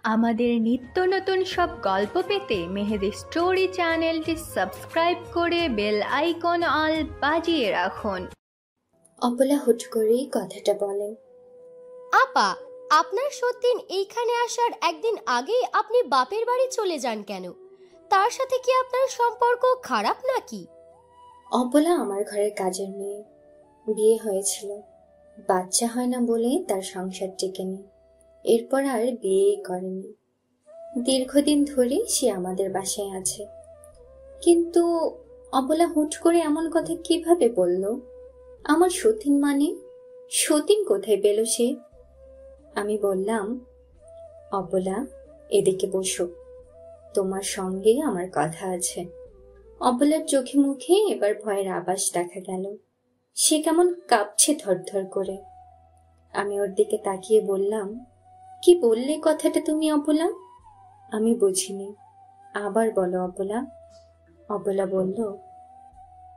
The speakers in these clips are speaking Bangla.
আমাদের নিত্য নতুন সব গল্প পেতে মেহেদি স্টোরি চ্যানেলটি সাবস্ক্রাইব করে বেল আইকন অল বাজিয়ে রাখুন। অপলা হুট করেই কথাটা বলে। আপা, আপনার সত্যিন এইখানে আসার একদিন আগেই আপনি বাপের বাড়ি চলে যান কেন? তার সাথে কি আপনার সম্পর্ক খারাপ নাকি? অপলা আমার ঘরের কাজের মেয়ে, বিয়ে হয়েছিল, বাচ্চা হয় না বলে তার সংসার টেকেনি, এরপর আর বিয়েই করেনি। দীর্ঘদিন ধরে সে আমাদের বাসায় আছে। কিন্তু অপলা হুট করে এমন কথা কিভাবে বলল? আমার সতীন মানে? সতীন কোথায় পেল সে? আমি বললাম, অপলা এদিকে বসো, তোমার সঙ্গে আমার কথা আছে। অপলার চোখে মুখে এবার ভয়ের আভাস দেখা গেল। সে কেমন কাঁপছে থরথর করে। আমি ওর দিকে তাকিয়ে বললাম, কি বললে কথাটা তুমি অপলা? আমি বুঝিনি, আবার বলো অপলা। অপলা বলল,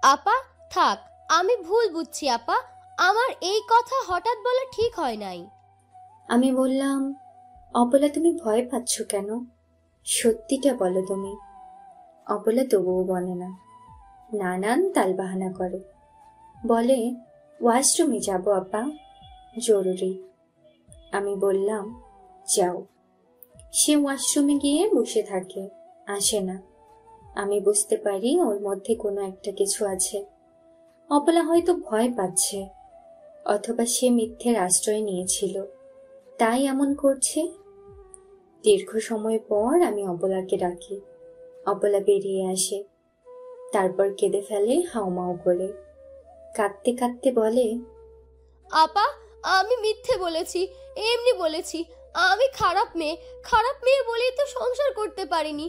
আপা থাক, আমি ভুল বুঝছি আপা, আমার এই কথা হঠাৎ বলা ঠিক হয় নাই। আমি বললাম, অপলা তুমি ভয় পাচ্ছ কেন? সত্যিটা বলো তুমি। অপলা তবুও বলে না, নানান তালবাহানা করে। বলে, ওয়াশরুমে যাবো আপা, জরুরি। আমি বললাম, যাও। সে ওয়াশরুমে গিয়ে বসে থাকে, আসে না। আমি বুঝতে পারি ওর মধ্যে কোনো একটা কিছু আছে। অপলা হয়তো ভয় পাচ্ছে, অথবা সে মিথ্যের আশ্রয় নিয়েছিল, তাই এমন করছে। দীর্ঘ সময় পর আমি অপলাকে ডাকি। অপলা বেরিয়ে আসে, তারপর কেঁদে ফেলে হাউমাউ করে। কাঁদতে কাঁদতে বলে, আপা আমি মিথ্যে বলেছি, এমনি বলেছি। আমি খারাপ মেয়ে বলেই তো সংসার করতে পারিনি,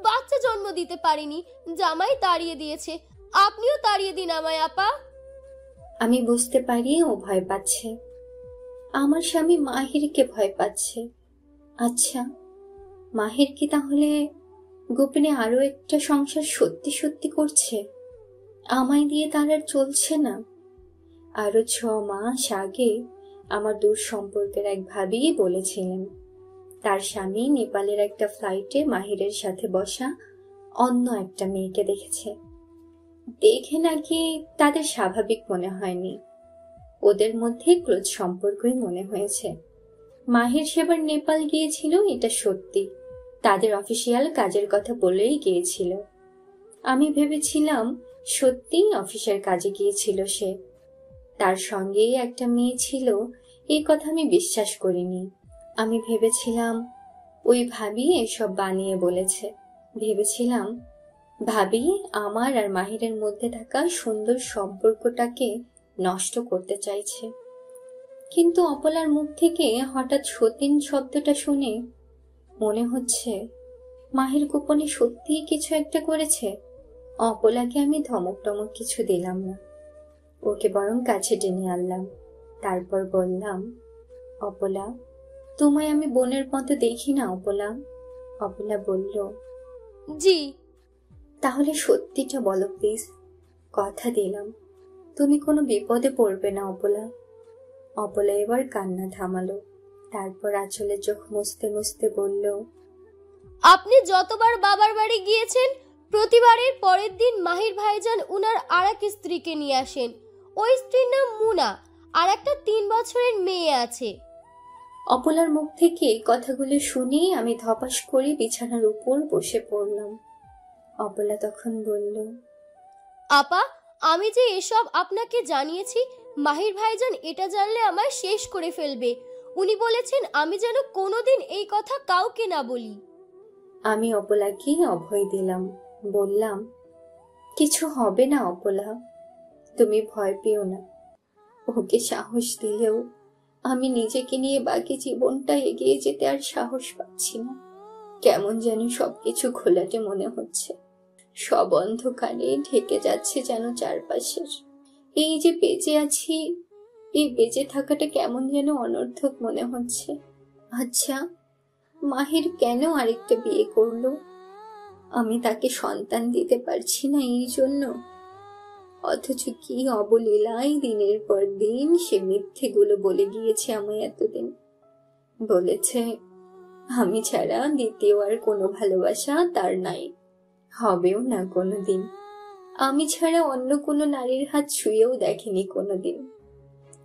বাচ্চা জন্ম দিতে পারিনি। জামাই তাড়িয়ে দিয়েছে, আপনিও তাড়িয়ে দিন আমায় আপা। আমি বুঝতে পারি ও ভয় পাচ্ছে। আমার স্বামী মাহিরকে ভয় পাচ্ছে। আচ্ছা, মাহির কি তাহলে গোপনে আরো একটা সংসার সত্যি সত্যি করছে? আমায় দিয়ে তার আর চলছে না। আরো 6 মাস আগে আমার দূর সম্পর্কের এক ভাবি বলেছিলেন তার স্বামী নেপালের একটা ফ্লাইটে মাহিরের সাথে বসা অন্য একটা মেয়েকে দেখেছে। দেখে নাকি তাদের স্বাভাবিক মনে হয়নি, ওদের মধ্যে ক্লোজ সম্পর্কই মনে হয়েছে। মাহির সেবার নেপাল গিয়েছিল, এটা সত্যি। তাদের অফিসিয়াল কাজের কথা বলেই গিয়েছিল। আমি ভেবেছিলাম সত্যিই অফিসের কাজে গিয়েছিল সে। তার সঙ্গেই একটা মেয়ে ছিল, এই কথা আমি বিশ্বাস করিনি। আমি ভেবেছিলাম ওই ভাবি এসব বানিয়ে বলেছে। ভেবেছিলাম ভাবি আমার আর মাহিরের মধ্যে থাকা সুন্দর সম্পর্কটাকে নষ্ট করতে চাইছে। কিন্তু অপলার মুখ থেকে হঠাৎ সতীন শব্দটা শুনে মনে হচ্ছে মাহির গোপনে সত্যিই কিছু একটা করেছে। অপলাকে আমি ধমক টমক কিছু দিলাম না, ওকে বরং কাছে টেনে আনলাম। তারপর বললাম, অপলা তোমায় আমি বোনের মতো দেখি না অপলা। অপলা বলল, জি। তাহলে সত্যিটা বলো প্লিজ, কথা দিলাম তুমি কোনো বিপদে পড়বে না অপলা। অপলা এবার কান্না থামালো, তারপর আঁচলে চোখ মুছতে মুছতে বলল, আপনি যতবার বাবার বাড়ি গিয়েছেন প্রতিবারের পরের দিন মাহির ভাইজান উনার আরেক স্ত্রীকে নিয়ে আসেন। ওই স্ত্রীর নাম মুনা, আর একটা 3 বছরের মেয়ে আছে। অপলার মুখ থেকে কথাগুলো শুনে আমি ধপাস করে বিছানার উপর বসে পড়লাম। অপলা তখন বলল, আপা আমি যে এসব আপনাকে জানিয়েছি, মাহির ভাইজান এটা জানলে আমায় শেষ করে ফেলবে। উনি বলেছেন আমি যেন কোনোদিন এই কথা কাউকে না বলি। আমি অপলাকে অভয় দিলাম, বললাম, কিছু হবে না অপলা, তুমি ভয় পেও না। ওকে সাহস দিলেও আমি নিজেকে নিয়ে বাকি জীবনটা এগিয়ে যেতে আর সাহস পাচ্ছি না। কেমন যেন সবকিছু ঘোলাটে মনে হচ্ছে, সব অন্ধকারে ঢেকে যাচ্ছে যেন চারপাশের। এই যে বেঁচে আছি, এই বেঁচে থাকাটা কেমন যেন অনর্থক মনে হচ্ছে। আচ্ছা, মাহির কেন আরেকটা বিয়ে করলো? আমি তাকে সন্তান দিতে পারছি না এই জন্য? অথচ কি অবলীলায় দিনের পর দিন সে মিথ্যেগুলো বলে গিয়েছে আমায় এতদিন। বলেছে আমি ছাড়া দ্বিতীয় আর কোনো ভালোবাসা তার নাই, হবেও না কোনোদিন। আমি ছাড়া অন্য কোনো নারীর হাত ছুঁয়েও দেখেনি কোনোদিন,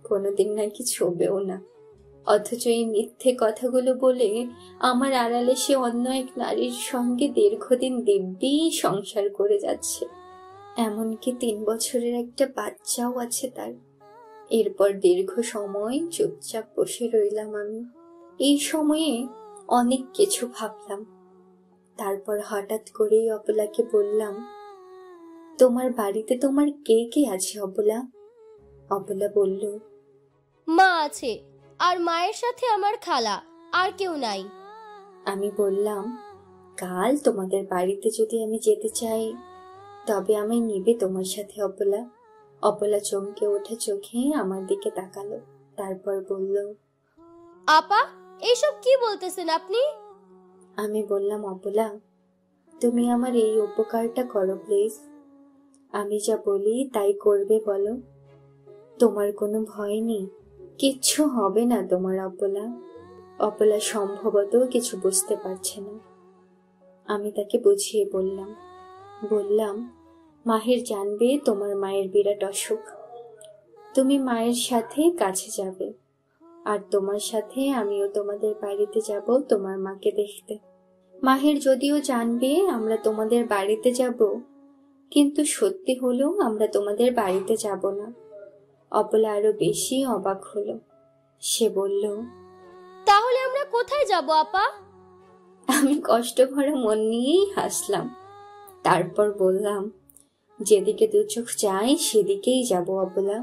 কোনোদিন নাকি ছবেও না। অথচ এই মিথ্যে কথাগুলো বলে আমার আড়ালে সে অন্য এক নারীর সঙ্গে দীর্ঘদিন দিব্যি সংসার করে যাচ্ছে। এমনকি 3 বছরের একটা বাচ্চাও আছে তার। এরপর দীর্ঘ সময় চুপচাপ বসে রইলাম আমি। এই সময়ে অনেক কিছু ভাবলাম। তারপর হঠাৎ করেই অবলাকে বললাম, তোমার বাড়িতে তোমার কে কে আছে অবলা? অবলা বলল, মা আছে, আর মায়ের সাথে আমার খালা, আর কেউ নাই। আমি বললাম, কাল তোমাদের বাড়িতে যদি আমি যেতে চাই তবে আমায় নিবে তোমার সাথে অবলা? অবলা চমকে ওঠে, চোখে আমার দিকে তাকালো, তারপর বলল, আপা, এইসব কি বলতেছেন আপনি? আমি বললাম, অবলা তুমি আমার এই উপকারটা করো প্লিজ। আমি যা বলি তাই করবে বলো? তোমার কোনো ভয় নেই, কিচ্ছু হবে না তোমার অবলা। অবলা সম্ভবত কিছু বুঝতে পারছে না। আমি তাকে বুঝিয়ে বললাম, মাহির জানবে তোমার মায়ের বিরাট অসুখ, তুমি মায়ের সাথে কাছে যাবে, আর তোমার সাথে আমিও তোমাদের বাড়িতে যাব তোমার মাকে দেখতে। মাহির যদিও জানবে আমরা তোমাদের বাড়িতে যাব, কিন্তু সত্যি হলো আমরা তোমাদের বাড়িতে যাব না। অবলা আরো বেশি অবাক হলো। সে বলল, তাহলে আমরা কোথায় যাব আপা? আমি কষ্ট ভরা মন নিয়েই হাসলাম। তারপর বললাম, যেদিকে দু চোখ চাই সেদিকেই যাব অবলা।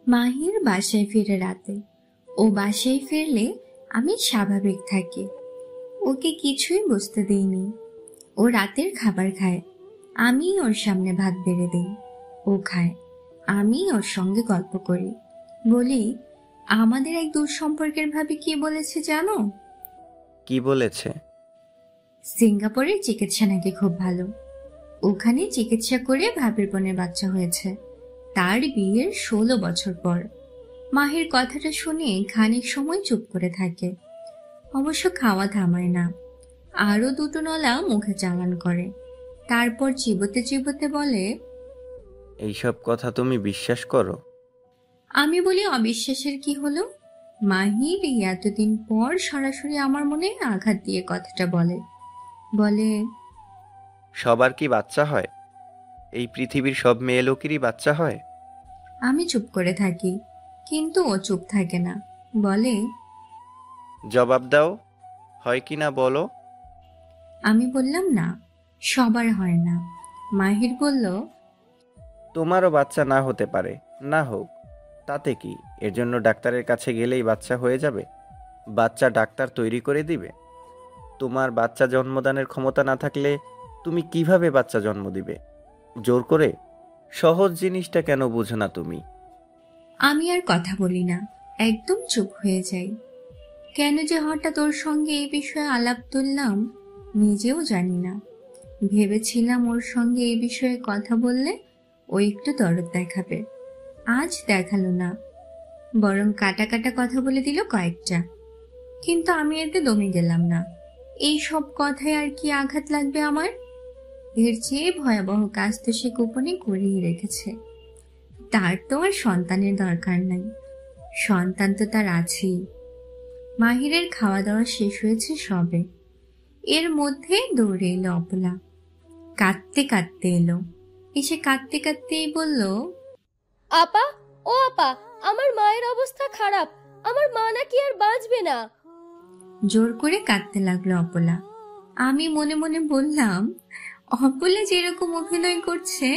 মাহির বাসায় ফিরে রাতে। ও বাসায় ফিরলে আমি স্বাভাবিক থাকি, ওকে কিছুই বুঝতে দিইনি। ও রাতের খাবার খায়, আমি ওর সামনে ভাত বেড়ে দিই, ও খায়। আমি ওর সঙ্গে গল্প করি, বলি, আমাদের এক দূর সম্পর্কের ভাবি কি বলেছে জানো? কি বলেছে? সিঙ্গাপুরের চিকিৎসা নাকি খুব ভালো, ওখানে চিকিৎসা করে ভাবির বোনের বাচ্চা হয়েছে, তার বিয়ের 16 বছর পর। মাহির কথাটা শুনে খানিক সময় চুপ করে থাকে, অবশ্য খাওয়া থামায় না, আরো দুটো নলা মুখে চালান করে, তারপর চিবোতে চিবোতে বলে, এইসব কথা তুমি বিশ্বাস করো? আমি বলি, অবিশ্বাসের কি হলো? মাহির এই এতদিন পর সরাসরি আমার মনে আঘাত দিয়ে কথাটা বলে, সবার কি বাচ্চা হয়? এই পৃথিবীর সব মেয়ে লোকেরই বাচ্চা হয়? আমি চুপ করে থাকি, কিন্তু ও চুপ থাকে না, বলে, জবাব দাও, হয় কি না বলো। আমি বললাম, না, সবার হয় না। মাহির বলল, তোমারও বাচ্চা না হতে পারে, না হোক, তাতে কি? এর জন্য ডাক্তারের কাছে গেলেই বাচ্চা হয়ে যাবে? বাচ্চা ডাক্তার তৈরি করে দিবে? তোমার বাচ্চা জন্মদানের ক্ষমতা না থাকলে তুমি কিভাবে বাচ্চা জন্ম দিবে? জোর করে? সহজ জিনিসটা কেন বুঝো না তুমি? আমি আর কথা বলি না, একদম চুপ হয়ে যাই। কেন যে হঠাৎ ওর সঙ্গে এই বিষয়ে আলাপ তুললাম নিজেও জানি না। ভেবেছিলাম ওর সঙ্গে এই বিষয়ে কথা বললে ও একটু দরদ দেখাবে, আজ দেখালো না, বরং কাটা কাটা কথা বলে দিল কয়েকটা। কিন্তু আমি এতে দমে গেলাম না, এই সব কথায় আর কি আঘাত লাগবে আমার? এর চেয়ে ভয়াবহ কাজ তো সে গোপনে করেই রেখেছে। তার তো আর সন্তানের দরকার নাই, সন্তান তো তার আছেই। মাহিরের খাওয়া দাওয়া শেষ হয়েছে সবে, এর মধ্যে দৌড়ে এলো অবলা, কাঁদতে কাঁদতে এলো। এসে কাঁদতে কাঁদতেই বলল, আপা, ও আপা, আমার মায়ের অবস্থা খারাপ, আমার মা নাকি আর বাঁচবে না। জোর করে কাঁদতে লাগলো অপলা। আমি মনে মনে বললাম, অপলা যেরকম অভিনয় করছে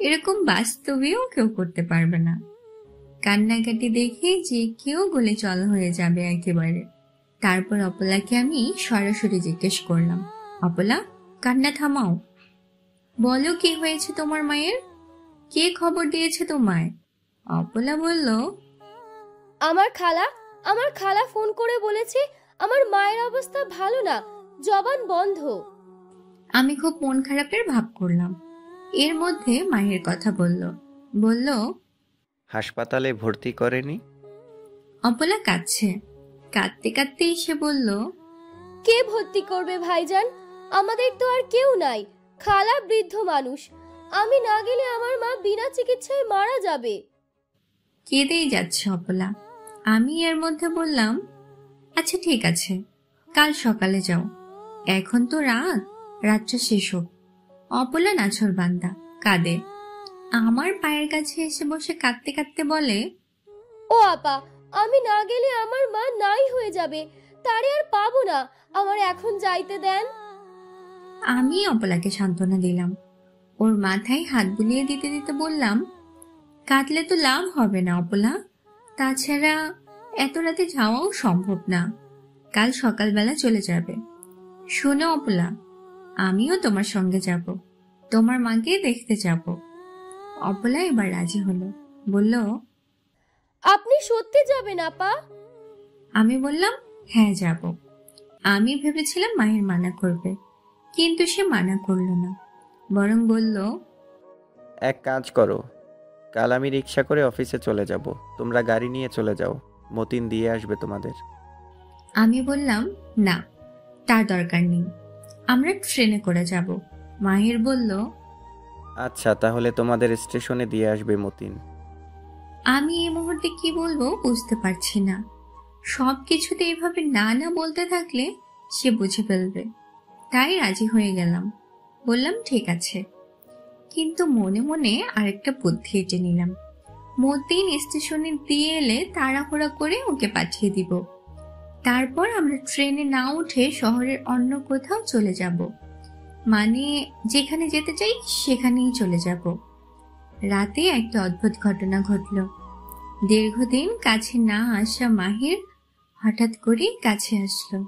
এরকম বাস্তবেও কেউ করতে পারবে না। কান্নাকাটি দেখে যে কেউ গলে চল হয়ে যাবে একেবারে। তারপর অপলাকে আমি সরাসরি জিজ্ঞেস করলাম, অপলা, কান্না থামাও, বলো কি হয়েছে তোমার মায়ের? কে খবর দিয়েছে তোমায়? অপলা বলল, আমার খালা ফোন করে বলেছে আমার মায়ের অবস্থা ভালো না, জবান বন্ধ। আমি খুব মন খারাপের ভাব করলাম। এর মধ্যে মায়ের কথা বলল, হাসপাতালে ভর্তি করেনি? অপলা কাঁদছে, কাঁদতে কাঁদতে এসে বলল, কে ভর্তি করবে ভাইজান? আমাদের তো আর কেউ নাই। খালা বৃদ্ধ মানুষ, আমি না গেলে আমার মা বিনা চিকিৎসায় মারা যাবে। কেঁদেই যাচ্ছে অপলা। আমি এর মধ্যে বললাম, আচ্ছা ঠিক আছে, কাল সকালে যাও, এখন তো রাতটা শেষ হোক। অপলা নাছর বান্দা, কাঁদে। আমার পায়ের কাছে এসে বসে কাঁদতে কাঁদতে বলে, ও আপা, আমি না গেলে আমার মা নাই হয়ে যাবে, তারে আর পাবো না, আমার এখন যাইতে দেন। আমি অপলাকে সান্ত্বনা দিলাম। ওর মাথায় হাত বুলিয়ে দিতে দিতে বললাম, কাঁদলে তো লাভ হবে না অপলা, তাছাড়া এত রাতে যাওয়াও সম্ভব না, কাল সকালবেলা চলে যাবে। শোনো অপলা, আমিও তোমার সঙ্গে যাব, তোমার মাকে দেখতে যাব। অপলা এবার রাজি হলো, বলল, আপনি সত্যি যাবেন আপা? আমি বললাম, হ্যাঁ যাব। আমি ভেবেছিলাম মাহির মানা করবে, কিন্তু সে মানা করলো না, বরং বলল, এক কাজ করো, কাল আমি রিক্সা করে অফিসে চলে যাব, তোমরা গাড়ি নিয়ে চলে যাও, মতিন দিয়ে আসবে তোমাদের। আমি বললাম, না, তার দরকার নেই, আমরা ট্রেনে করে যাব। মাহির বলল, আচ্ছা, তাহলে তোমাদের স্টেশনে দিয়ে আসবে মতিন। আমি এই মুহূর্তে কি বলবো বুঝতে পারছি না। সব কিছুতে এভাবে না না বলতে থাকলে সে বুঝে ফেলবে, তাই রাজি হয়ে গেলাম। বললাম, ঠিক আছে, কিন্তু মনে মনে আরেকটা বুদ্ধি এঁটে নিলাম। মতিন স্টেশনে দিয়ে এলে তাড়াহুড়া করে ওকে পাঠিয়ে দিব, তারপর আমরা ট্রেনে না উঠে শহরের অন্য কোথাও চলে যাব, মানে যেখানে যেতে চাই সেখানেই চলে যাব। রাতে একটা অদ্ভুত ঘটনা ঘটল। দীর্ঘদিন কাছে না আসা মাহির হঠাৎ করে কাছে আসলো।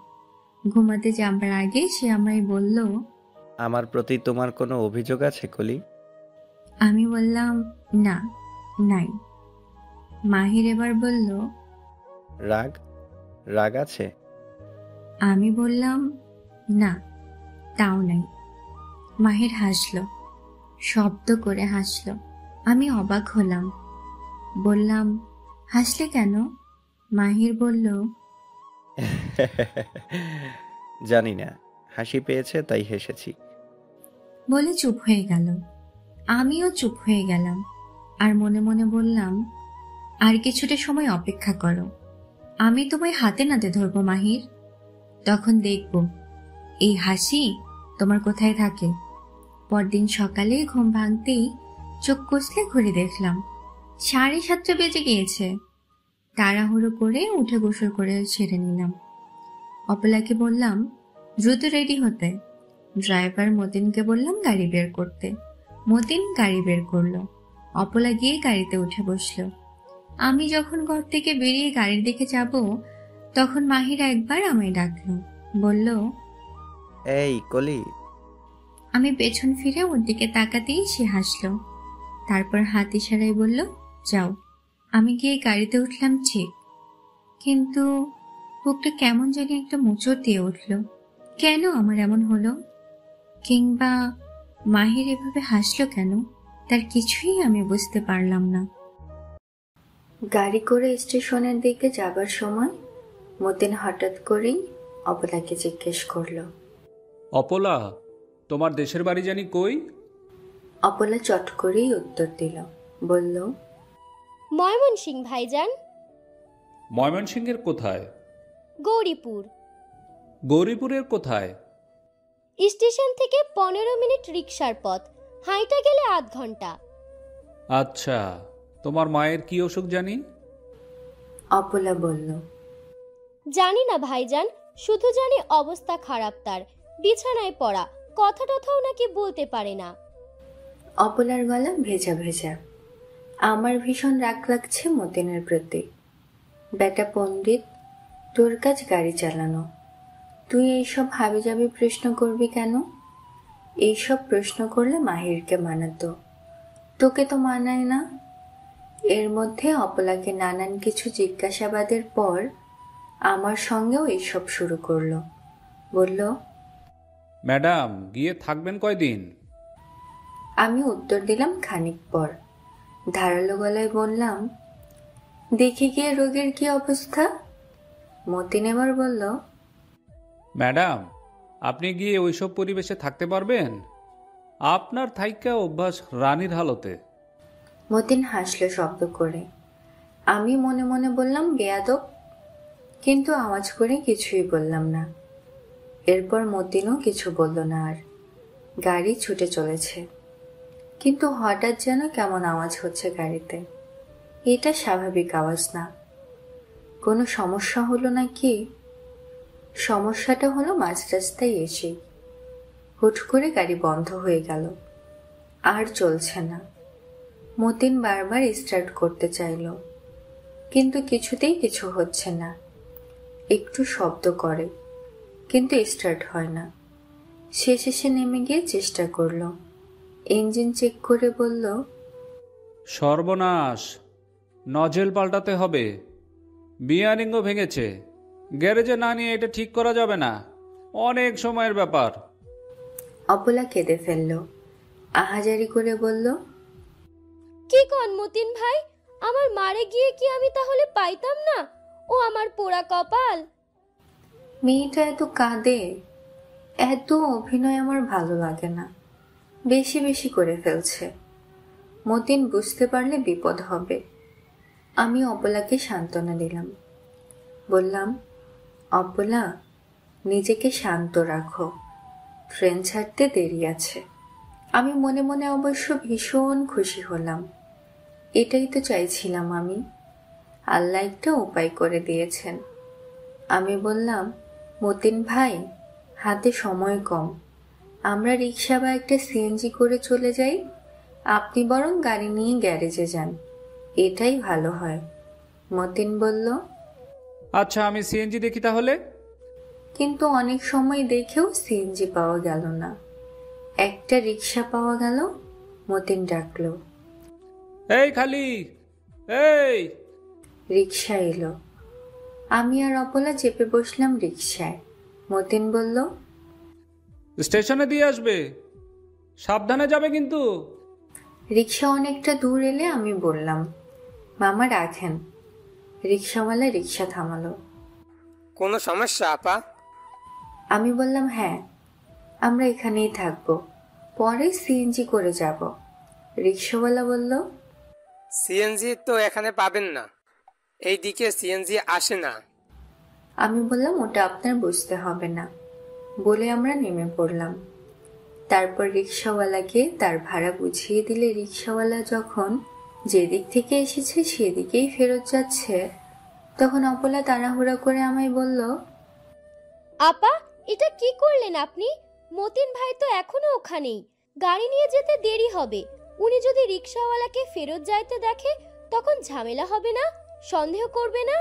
ঘুমাতে যাবার আগে সে আমায় বলল, আমার প্রতি তোমার কোনো অভিযোগ আছে কলি? আমি বললাম, না, নাই। মাহির এবার বলল, রাগ রাগ আছে? আমি বললাম, না, তাও নাই। মাহির হাসলো, শব্দ করে হাসলো। আমি অবাক হলাম, বললাম, হাসলে কেন? মাহির বলল, জানি না, হাসি পেয়েছে তাই হেসেছি। বলে চুপ হয়ে গেল। আমিও চুপ হয়ে গেলাম, আর মনে মনে বললাম, আর কিছুটা সময় অপেক্ষা করো, আমি তোমায় হাতে নাতে ধরবো মাহির, তখন দেখব এই হাসি তোমার কোথায় থাকে। পরদিন সকালে ঘুম ভাঙতেই চোখ কষলে ঘুরে দেখলাম 7:30 বেজে গিয়েছে। তাড়াহুড়ো করে উঠে গোসল করে ছেড়ে নিলাম। অপলাকে বললাম দ্রুত রেডি হতে। ড্রাইভার মতিনকে বললাম গাড়ি বের করতে। মতিন গাড়ি বের করলো। অপলা গিয়ে গাড়িতে উঠে বসলো। আমি যখন ঘর থেকে বেরিয়ে গাড়ির দিকে যাব, তখন মাহিরা একবার আমায় ডাকলো, বলল, এই কলি। আমি পেছন ফিরে ওর দিকে তাকাতেই সে হাসলো। তারপর হাত ইশারায় বলল, যাও। আমি গিয়ে গাড়িতে উঠলাম ঠিক, কিন্তু বুকটা কেমন জানি একটা মোচড় দিয়ে উঠল। কেন আমার এমন হলো, কিংবা মাহির এভাবে হাসলো কেন, তার কিছুই আমি বুঝতে পারলাম না। গাড়ি করে স্টেশনের দিকে যাবার সময় মতিন হঠাৎ করেই অপলাকে জিজ্ঞেস করলো, অপলা, তোমার দেশের বাড়ি জানি কই? অপলা চট করেই উত্তর দিল, বলল, ময়মনসিং ভাইজান। ময়মনসিংহের কোথায়? গৌরীপুর। গৌরীপুরের কোথায়? স্টেশন থেকে 15 মিনিট রিকশার পথ, হাঁটা গেলে আধ ঘন্টা। আচ্ছা, তোমার মায়ের কি অসুখ জানি? অপলা বলল, জানি না ভাইজান, শুধু জানি অবস্থা খারাপ, তার বিছানায় পড়া, কথা টথাও নাকি বলতে পারে না। অপলার গলা ভেজা ভেজা। আমার ভীষণ রাগ লাগছে মতিনের প্রতি। বেটা পণ্ডিত, তোর কাজ গাড়ি চালানো, তুই এইসব হাবিজাবি প্রশ্ন করবি কেন? এইসব প্রশ্ন করলে মাহিরকে মানাতো, তোকে তো মানায় না। এর মধ্যে অপলাকে নানান কিছু জিজ্ঞাসাবাদের পর আমার সঙ্গেও এইসব শুরু করলো। বলল, ম্যাডাম গিয়ে থাকবেন কয়দিন? আমি উত্তর দিলাম খানিক পর। ধারালো গলায় বললাম, দেখে গিয়ে রোগীর কি অবস্থা। মতিন এবার বলল, ম্যাডাম, আপনি গিয়ে ওইসব পরিবেশে থাকতে পারবেন? আপনার থাইকা অভ্যাস রানীর হালতে। মতিন হাসলো শব্দ করে। আমি মনে মনে বললাম বেয়াদব, কিন্তু আওয়াজ করে কিছুই বললাম না। এরপর মতিনও কিছু বলল না আর। গাড়ি ছুটে চলেছে, কিন্তু হঠাৎ যেন কেমন আওয়াজ হচ্ছে গাড়িতে। এটা স্বাভাবিক আওয়াজ না। কোনো সমস্যা হলো না কি? সমস্যাটা হলো মাঝ রাস্তায় এসে হুট করে গাড়ি বন্ধ হয়ে গেল, আর চলছে না। মতিন বারবার স্টার্ট করতে চাইল, কিন্তু কিছুতেই কিছু হচ্ছে না। একটু শব্দ করে, কিন্তু স্টার্ট হয় না। শেষে নেমে গিয়ে চেষ্টা করলো। ইঞ্জিন চেক করে বলল, সর্বনাশ, নজেল পাল্টাতে হবে। বিয়ারিংও ভেঙেছে। গ্যারেজে না নিয়ে এটা ঠিক করা যাবে না, অনেক সময়ের ব্যাপার। অপলা কেঁদে ফেলল। আহাজারি করে বলল, কি কন মতিন ভাই, আমার মারে গিয়ে কি আমি তাহলে পাইতাম না? ও আমার পোড়া কপাল। মেয়েটা এত কাঁদে, এত অভিনয় আমার ভালো লাগে না। বেশি বেশি করে ফেলছে। মতিন বুঝতে পারলে বিপদ হবে। আমি অপলাকে সান্ত্বনা দিলাম। বললাম, অপলা, নিজেকে শান্ত রাখো, ট্রেন ছাড়তে দেরি আছে। আমি মনে মনে অবশ্য ভীষণ খুশি হলাম। এটাই তো চাইছিলাম আমি। আল্লাহ একটা উপায় করে দিয়েছেন। আমি বললাম, মতিন ভাই, হাতে সময় কম, আমরা রিক্সা বা একটা সিএনজি করে চলে যাই। আপনি বরং গাড়ি নিয়ে গ্যারেজে যান, এটাই ভালো হয়। মতিন বলল, আচ্ছা, আমি সিএনজি দেখি তাহলে। কিন্তু অনেক সময় দেখেও সিএনজি পাওয়া গেল না। একটা রিক্সা পাওয়া গেল। মতিন ডাকলো, এই খালি, এই। রিক্সা এলো। আমি আর অপলা চেপে বসলাম রিক্সায়। মতিন বলল, স্টেশনে দিয়ে আসবে, সাবধানে যাবে কিন্তু। রিক্সা অনেকটা দূর এলে আমি বললাম, মামা রাখেন। রিক্সাওয়ালা রিক্সা থামালো। কোনো সমস্যা আপা? আমি বললাম, হ্যাঁ, আমরা এখানেই থাকবো, পরে সিএনজি করে যাব। রিক্সাওয়ালা বলল, সিএনজি তো এখানে পাবেন না, এইদিকে সিএনজি আসে না। আমি বললাম, ওটা আপনার বুঝতে হবে না, বলে আমরা নেমে পড়লাম। তারপর রিক্সাওয়ালাকে তার ভাড়া বুঝিয়ে দিলে রিক্সাওয়ালা যখন যেদিক থেকে এসেছে সেদিকেই ফেরত যাচ্ছে, তখন অপলা তাড়াহুড়া করে আমায় বলল, আপা, এটা কি করলেন আপনি? মতিন ভাই তো এখনো ওখানেই, গাড়ি নিয়ে যেতে দেরি হবে। উনি যদি রিক্সাওয়ালাকে ফেরত যাইতে দেখে তখন ঝামেলা হবে না? সন্দেহ করবে না?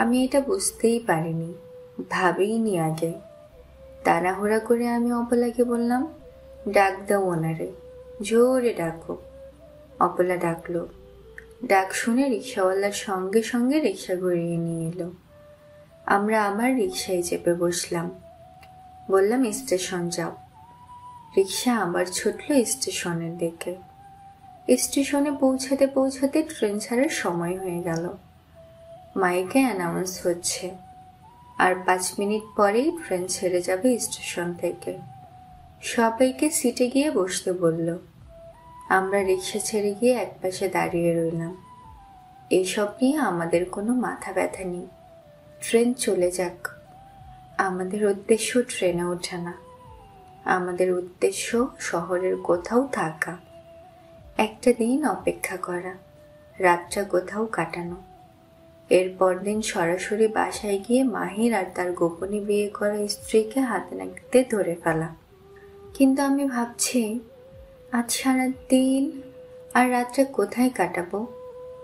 আমি এটা বুঝতেই পারিনি, ভাবিনি আগে। তাড়াহুড়া করে আমি অপলাকে বললাম, ডাক দাও ওনারে, জোরে ডাকো। অপলা ডাকলো। ডাক শুনে রিক্সাওয়ালার সঙ্গে সঙ্গে রিক্সা ঘুরিয়ে নিয়ে এলো। আমরা আবার রিক্সায় চেপে বসলাম। বললাম, স্টেশন যাও। রিক্সা আবার ছুটল স্টেশনের দিকে। স্টেশনে পৌঁছাতে পৌঁছাতে ট্রেন ছাড়ার সময় হয়ে গেল। মাইকে অ্যানাউন্স হচ্ছে, আর 5 মিনিট পরেই ট্রেন ছেড়ে যাবে স্টেশন থেকে। সবাইকে সিটে গিয়ে বসতে বলল। আমরা রিক্সা ছেড়ে গিয়ে একপাশে দাঁড়িয়ে রইলাম। এইসব নিয়ে আমাদের কোনো মাথা ব্যথা নেই, ট্রেন চলে যাক। আমাদের উদ্দেশ্য ট্রেনে ওঠা না, আমাদের উদ্দেশ্য শহরের কোথাও থাকা, একটা দিন অপেক্ষা করা, রাতটা কোথাও কাটানো, এরপর দিন সরাসরি বাসায় গিয়ে মাহির আর তার গোপনে বিয়ে করা স্ত্রীকে হাতে নাতে ধরে ফেলা। কিন্তু আমি ভাবছি, আজ সারাদিন আর রাতটা কোথায় কাটাবো?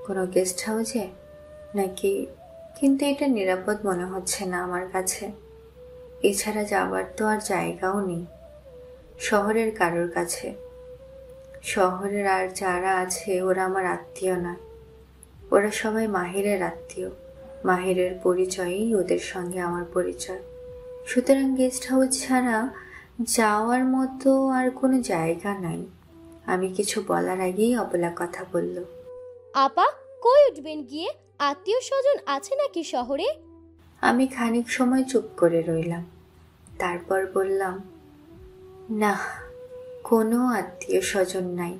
কোনো গেস্ট হাউসে নাকি? কিন্তু এটা নিরাপদ মনে হচ্ছে না আমার কাছে। এছাড়া যাবার তো আর জায়গাও নেই শহরের কারোর কাছে। শহরের আর যারা আছে ওরা আমার আত্মীয় নয়, ওরা সবাই মাহিরের আত্মীয়। মাহিরের পরিচয়েই ওদের সঙ্গে আমার পরিচয়। সুতরাং গেস্ট হাউস ছাড়া যাওয়ার মতো আর কোনো জায়গা নাই। আমি কিছু বলার আগেই অবলা কথা বলল, আপা, কই উঠবেন গিয়ে? আত্মীয় স্বজন আছে নাকি শহরে? আমি খানিক সময় চুপ করে রইলাম। তারপর বললাম, না, কোনো আত্মীয় স্বজন নাই।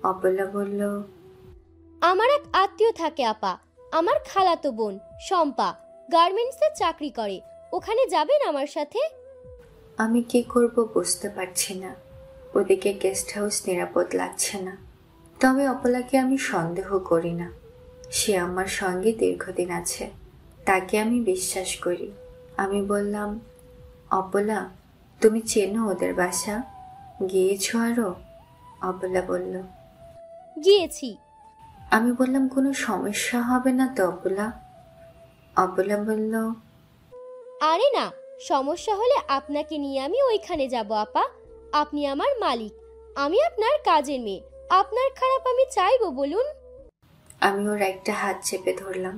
অপলা বলল, আমার এক আত্মীয় থাকে আপা, আমার খালাতো বোন শম্পা, গার্মেন্টসে চাকরি করে। ওখানে যাবেন আমার সাথে? আমি কি করব বুঝতে পারছি না। ওদিকে গেস্ট হাউস নিরাপদ লাগছে না। তবে অপলাকে আমি সন্দেহ করি না। সে আমার সঙ্গে দীর্ঘদিন আছে, তাকে আমি বিশ্বাস করি। আমি বললাম, অপলা, তুমি চেনো ওদের বাসা? গিয়েছো আরো? অপলা বলল, গিয়েছি। আমি বললাম, কোনো সমস্যা হবে না তো অপলা? অপলা বলল, আরে না, সমস্যা হলে আপনাকে নিয়ে আমি ওইখানে যাব আপা। আপনি আমার মালিক, আমি আপনার কাজের মেয়ে। আপনার খারাপ আমি চাইবো বলুন? আমি ওর একটা হাত চেপে ধরলাম।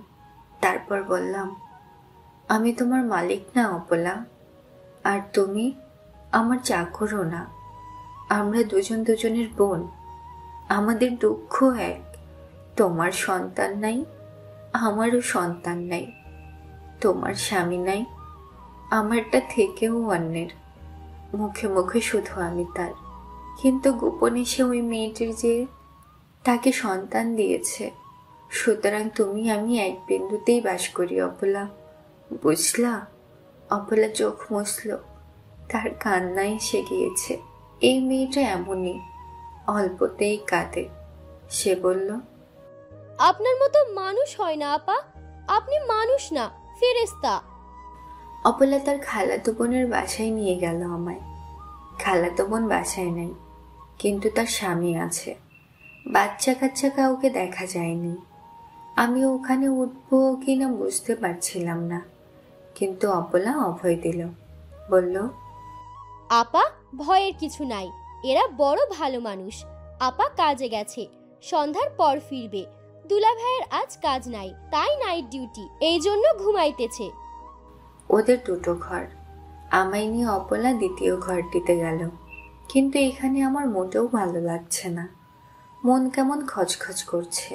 তারপর বললাম, আমি তোমার মালিক না অপলা, আর তুমি আমার চাকরও না। আমরা দুজন দুজনের বোন। আমাদের দুঃখ এক। তোমার সন্তান নাই, আমারও সন্তান নাই। তোমার স্বামী নাই, আমারটা থেকেও অন্যের। মুখে মুখে শুধু আমি তার, কিন্তু গোপনে সে ওই মেয়েটির যে তাকে সন্তান দিয়েছে। সুতরাং তুমি আমি এক বিন্দুতেই বাস করি অপলা, বুঝলা? অপলা চোখ মুছল, তার কান্নায় এসে গিয়েছে। এই মেয়েটা এমনই, অল্পতেই কাঁদে। সে বলল, আপনার মতো মানুষ হয় না আপা, আপনি মানুষ না, ফেরেশতা। অপলা তার খালাতো বোনের বাসায় নিয়ে গেল আমায়। খালাতো বোন বাসায় নেই, কিন্তু তার স্বামী আছে। বাচ্চা কাচ্চা কাউকে দেখা যায়নি। আমি ওখানে উঠবো কিনা বুঝতে পারছিলাম না, কিন্তু অপলা অভয় দিল। বলল, আপা, ভয়ের কিছু নাই, এরা বড় ভালো মানুষ। আপা কাজে গেছে, সন্ধ্যার পর ফিরবে। দুলা ভাইয়ের আজ কাজ নাই, তাই নাইট ডিউটি, এই জন্য ঘুমাইতেছে। ওদের দুটো ঘর। আমায় নিয়ে অপলা দ্বিতীয় ঘরটিতে গেল। কিন্তু এখানে আমার মোটেও ভালো লাগছে না। মন কেমন খচখচ করছে।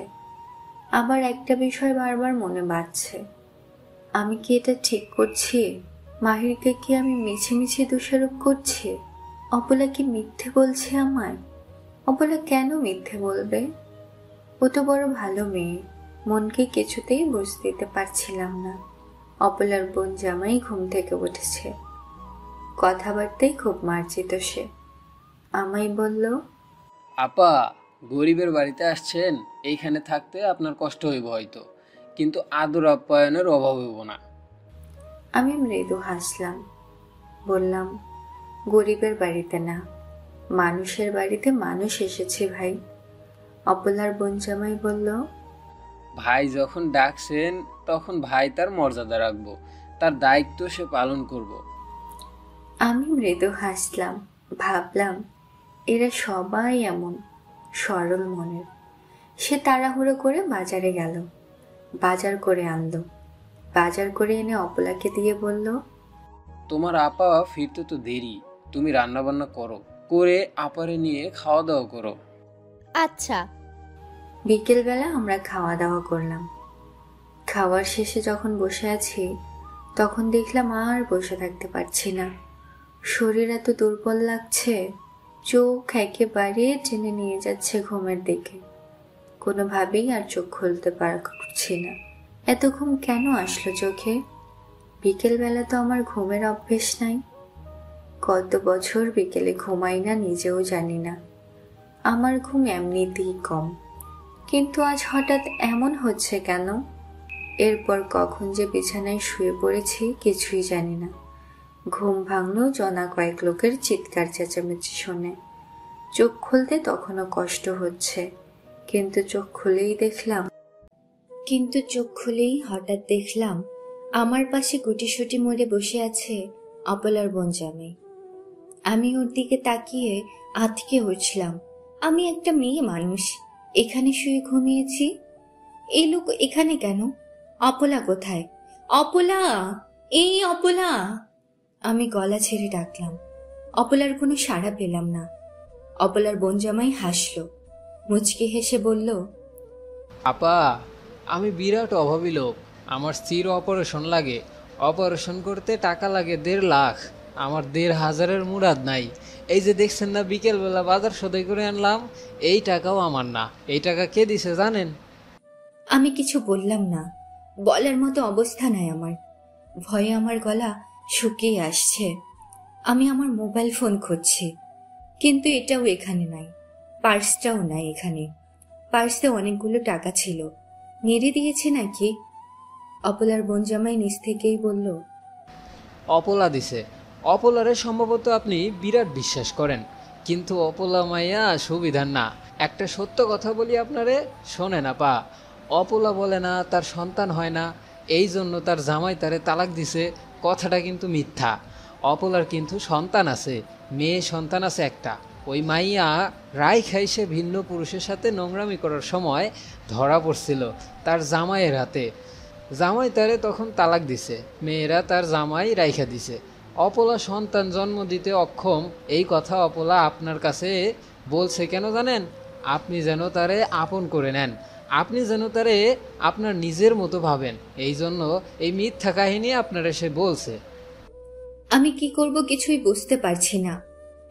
আবার একটা বিষয় বারবার মনে বাজছে। আমি কি এটা ঠিক করছি? মাহিরকে কি আমি মিছে মিছে দোষারোপ করছি? অপলা কি মিথ্যে বলছে আমায়? অপলা কেন মিথ্যে বলবে? ও তো বড় ভালো মেয়ে। মনকে কিছুতেই বুঝ দিতে পারছিলাম না। অপলার বোন জামাই ঘুম থেকে উঠেছে। কথাবার্তাই খুব মার্জিত সে। আমায় বলল, আপা, গরিবের বাড়িতে আসছেন, এইখানে থাকতে আপনার কষ্ট হইব হয়তো, কিন্তু আদর আপ্যায়নের অভাব হইব না। আমি মৃদু হাসলাম। বললাম, গরিবের বাড়িতে না, মানুষের বাড়িতে মানুষ এসেছে ভাই। অপলার বোন জামাই বলল, ভাই যখন ডাকছেন তখন ভাই তার মর্যাদা রাখবো, তার দায়িত্ব সে পালন করব। আমি মৃদু হাসলাম। ভাবলাম, এরা সবাই এমন সরল মনের। সে তাড়াহুড়ো করে বাজারে গেল, বাজার করে আনলো। বাজার করে এনে অপলাকে দিয়ে বলল, তোমার আপা ফিরতে তো দেরি, তুমি রান্না বান্না করো, করে আপারে নিয়ে খাওয়া দাওয়া করো। আচ্ছা। বিকেলবেলা আমরা খাওয়া দাওয়া করলাম। খাওয়ার শেষে যখন বসে আছি, তখন দেখলাম আর বসে থাকতে পারছি না। শরীর এত দুর্বল লাগছে, চোখ একেবারে টেনে নিয়ে যাচ্ছে ঘুমের দিকে। কোনোভাবেই আর চোখ খুলতে পারছি না। এত ঘুম কেন আসলো চোখে? বিকেলবেলা তো আমার ঘুমের অভ্যেস নাই। কত বছর বিকেলে ঘুমাই না নিজেও জানি না। আমার ঘুম এমনিতেই কম, কিন্তু আজ হঠাৎ এমন হচ্ছে কেন? এরপর কখন যে বিছানায় শুয়ে পড়েছি কিছুই জানি না। ঘুম ভাঙলো জনা কয়েক লোকের চিৎকার চেঁচামেচি শুনে। চোখ খুলতে তখনও কষ্ট হচ্ছে, কিন্তু চোখ খুলেই হঠাৎ দেখলাম আমার পাশে গুটিসুটি মরে বসে আছে অপলার বোন জামাই। আমি ওর দিকে তাকিয়ে আঁতকে উঠলাম। আমি একটা মেয়ে মানুষ, এখানে শুয়ে ঘুমিয়েছি। এই লোক এখানে কেন? অপলা কোথায়? অপলা, এই অপলা! আমি গলা ছেড়ে ডাকলাম। অপলার কোনো সাড়া পেলাম না। অপলার বোন জামাই হাসলো, মুচকি হেসে বলল, আপা, আমি বিরাট অভাবী লোক। আমার স্ত্রীর অপারেশন লাগে, অপারেশন করতে টাকা লাগে 1.5 লাখ। আমার 1,500-এর মুরাদ নাই। এই যে দেখছেন না বিকেলবেলা বাজার সদাই করে আনলাম, এই টাকাও আমার না। এই টাকা কে দিছে জানেন? আমি কিছু বললাম না, বলার মতো অবস্থা নাই আমার। ভয়ে আমার গলা শুকিয়ে আসছে। আমি আমার মোবাইল ফোন খুঁজছি, কিন্তু এটাও এখানে নাই, পার্সটাও নাই এখানে। পার্সে অনেকগুলো টাকা ছিল, নেড়ে দিয়েছে নাকি? অপলার বোন জামাই নিজ থেকেই বলল, অপলা দিছে। অপলারে সম্ভবত আপনি বিরাট বিশ্বাস করেন, কিন্তু অপলা মাইয়া সুবিধার না। একটা সত্য কথা বলি আপনারে, শোনেন আপা। অপলা বলে না তার সন্তান হয় না, এই জন্য তার জামাই তারে তালাক দিছে, কথাটা কিন্তু মিথ্যা। অপলার কিন্তু সন্তান আছে, মেয়ে সন্তান আছে একটা। ওই মাইয়া রায় খাইসে ভিন্ন পুরুষের সাথে নোংরামি করার সময় ধরা পড়ছিল তার জামাইয়ের হাতে। জামাই তারে তখন তালাক দিছে, মেয়েরা তার জামাই রাইখা দিছে। অপলা সন্তান জন্ম দিতে অক্ষম, এই কথা অপলা আপনার কাছে বলছে কেন জানেন? আপনি যেন তারে আপন করে নেন, আপনি যেন তারে আপনার নিজের মতো ভাবেন, এই জন্য এই মিথ্যা কাহিনী আপনার এসে বলছে। আমি কি করব কিছুই বুঝতে পারছি না।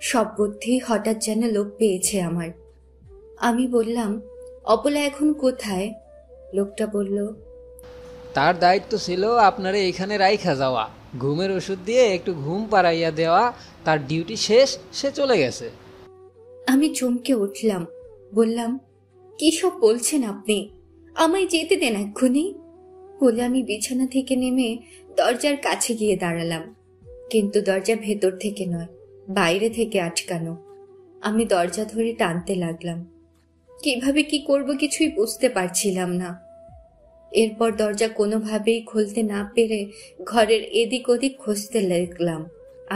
সব বুদ্ধি হঠাৎ যেন লোপ পেয়েছে আমার। আমি বললাম, অপলা এখন কোথায়? লোকটা বলল, তার দায়িত্ব ছিল আপনারে এখানে রাইখা যাওয়া, ঘুমের ওষুধ দিয়ে একটু ঘুম পাড়াইয়া দেওয়া। তার ডিউটি শেষ, সে চলে গেছে। আমি চমকে উঠলাম, বললাম, কি সব বলছেন আপনি? আমায় যেতে দেন এক্ষুনি। বলে আমি বিছানা থেকে নেমে দরজার কাছে গিয়ে দাঁড়ালাম, কিন্তু দরজা ভেতর থেকে নয়, বাইরে থেকে আটকানো। আমি দরজা ধরে টানতে লাগলাম, কিভাবে কি করব কিছুই বুঝতে পারছিলাম না। এরপর দরজা কোনোভাবেই খুলতে না পেরে ঘরের এদিক ওদিক খুঁজতে লাগলাম,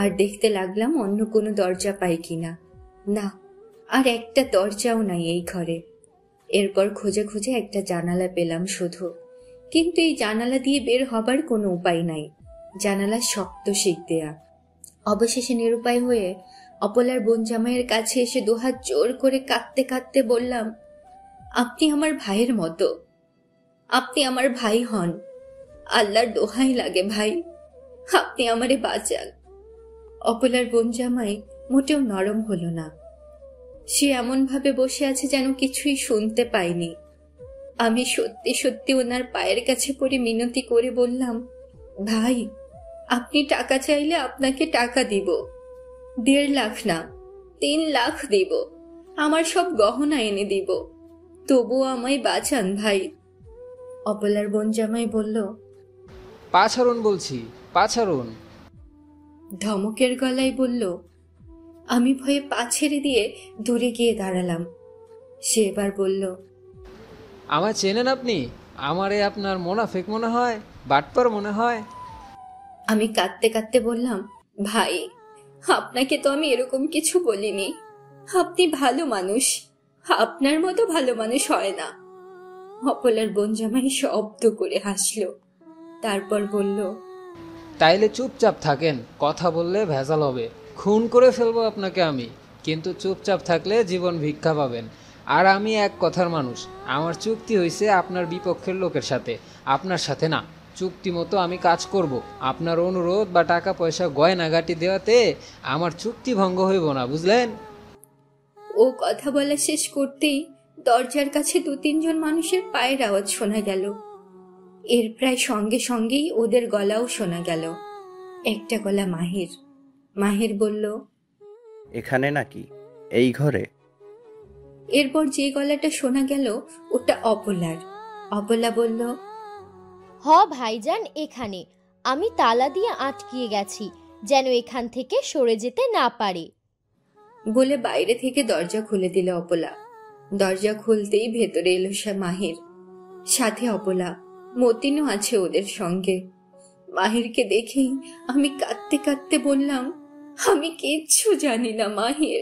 আর দেখতে লাগলাম অন্য কোনো দরজা পাই কিনা। না, আর একটা দরজাও নাই এই ঘরে। এরপর খুঁজে খুঁজে একটা জানালা পেলাম শুধু, কিন্তু এই জানালা দিয়ে বের হবার কোনো উপায় নাই, জানালা শক্ত শিক দেয়া। অবশেষে নিরুপায় হয়ে অপলার বোন জামাইয়ের কাছে এসে দুহাত জোর করে কাঁদতে কাঁদতে বললাম, আপনি আমার ভাইয়ের মতো, আপনি আমার ভাই হন, আল্লাহর দোহাই লাগে ভাই, আপনি আমারে বাঁচান। অপলার বোন জামাই মোটেও নরম হলো না, সে এমন ভাবে বসে আছে যেন কিছুই শুনতে পাইনি। আমি সত্যি সত্যি ওনার পায়ের কাছে পড়ে মিনতি করে বললাম, ভাই, আপনি টাকা চাইলে আপনাকে টাকা দিব, 1.5 লাখ না 3 লাখ দিব, আমার সব গহনা এনে দিব, তবুও আমায় বাঁচান ভাই। অপলার বোন জামাই বলল, পাছারুন বলছি, পাছারুন। ধমকের গলায় বলল। আমি ভয়ে পা ছেড়ে দিয়ে দূরে গিয়ে দাঁড়ালাম। সে এবার বলল, আমায় চেনেন আপনি? আমারে আপনার মোনাফেক মনে হয়, বাটপার মনে হয়। আমি কাঁদতে কাঁদতে বললাম, ভাই, আপনাকে তো আমি এরকম কিছু বলিনি, আপনি ভালো মানুষ, আপনার মতো ভালো মানুষ হয় না। অপলার বোন জামাই শব্দ করে হাসলো, তারপর বলল, তাইলে চুপচাপ থাকেন, কথা বললে ভেজাল হবে, খুন করে ফেলবো আপনাকে আমি। কিন্তু চুপচাপ থাকলে জীবন ভিক্ষা পাবেন। আর আমি এক কথার মানুষ, আমার চুক্তি হয়েছে আপনার বিপক্ষের লোকের সাথে, আপনার সাথে না। চুক্তি মতো আমি কাজ করব, আপনার অনুরোধ বা টাকা পয়সা গয়নাগাটি দেওয়াতে আমার চুক্তি ভঙ্গ হইব না, বুঝলেন? ও কথা বলা শেষ করতেই দরজার কাছে 2-3 জন মানুষের পায়ের আওয়াজ শোনা গেল। এর প্রায় সঙ্গে সঙ্গেই ওদের গলাও শোনা গেল। একটা গলা মাহির। মাহির বলল, এখানে নাকি? এই ঘরে? এরপর যে গলাটা শোনা গেল ওটা অপলার। অপলা বলল, হ ভাইজান, এখানে আমি তালা দিয়ে আটকিয়ে গেছি, যেন এখান থেকে সরে যেতে না পারে। বলে বাইরে থেকে দরজা খুলে দিল অপলা। দরজা খুলতেই ভেতরে এলো সে মাহির, সাথে অপলা, মতিনও আছে ওদের সঙ্গে। মাহিরকে দেখেই আমি কাঁদতে কাঁদতে বললাম, আমি কিচ্ছু জানি না মাহির,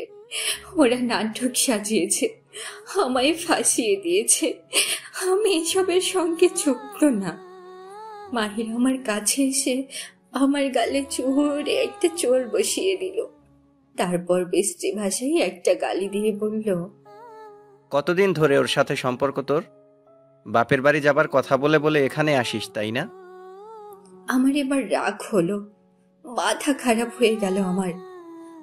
ওরা নাটক সাজিয়েছে, আমায় ফাঁসিয়ে দিয়েছে, আমি এসবের সঙ্গে যুক্ত না। মাহির আমার কাছে এসে আমার গালে জোরে একটা চোর বসিয়ে দিল, তারপর বিশ্রী ভাষায় একটা গালি দিয়ে বলল, কতদিন ধরে ওর সাথে সম্পর্ক তোর? বাপের বাড়ি যাবার কথা বলে বলে এখানে আসিস, তাই না? আমার এবার রাগ হলো, মাথা খারাপ হয়ে গেল আমার।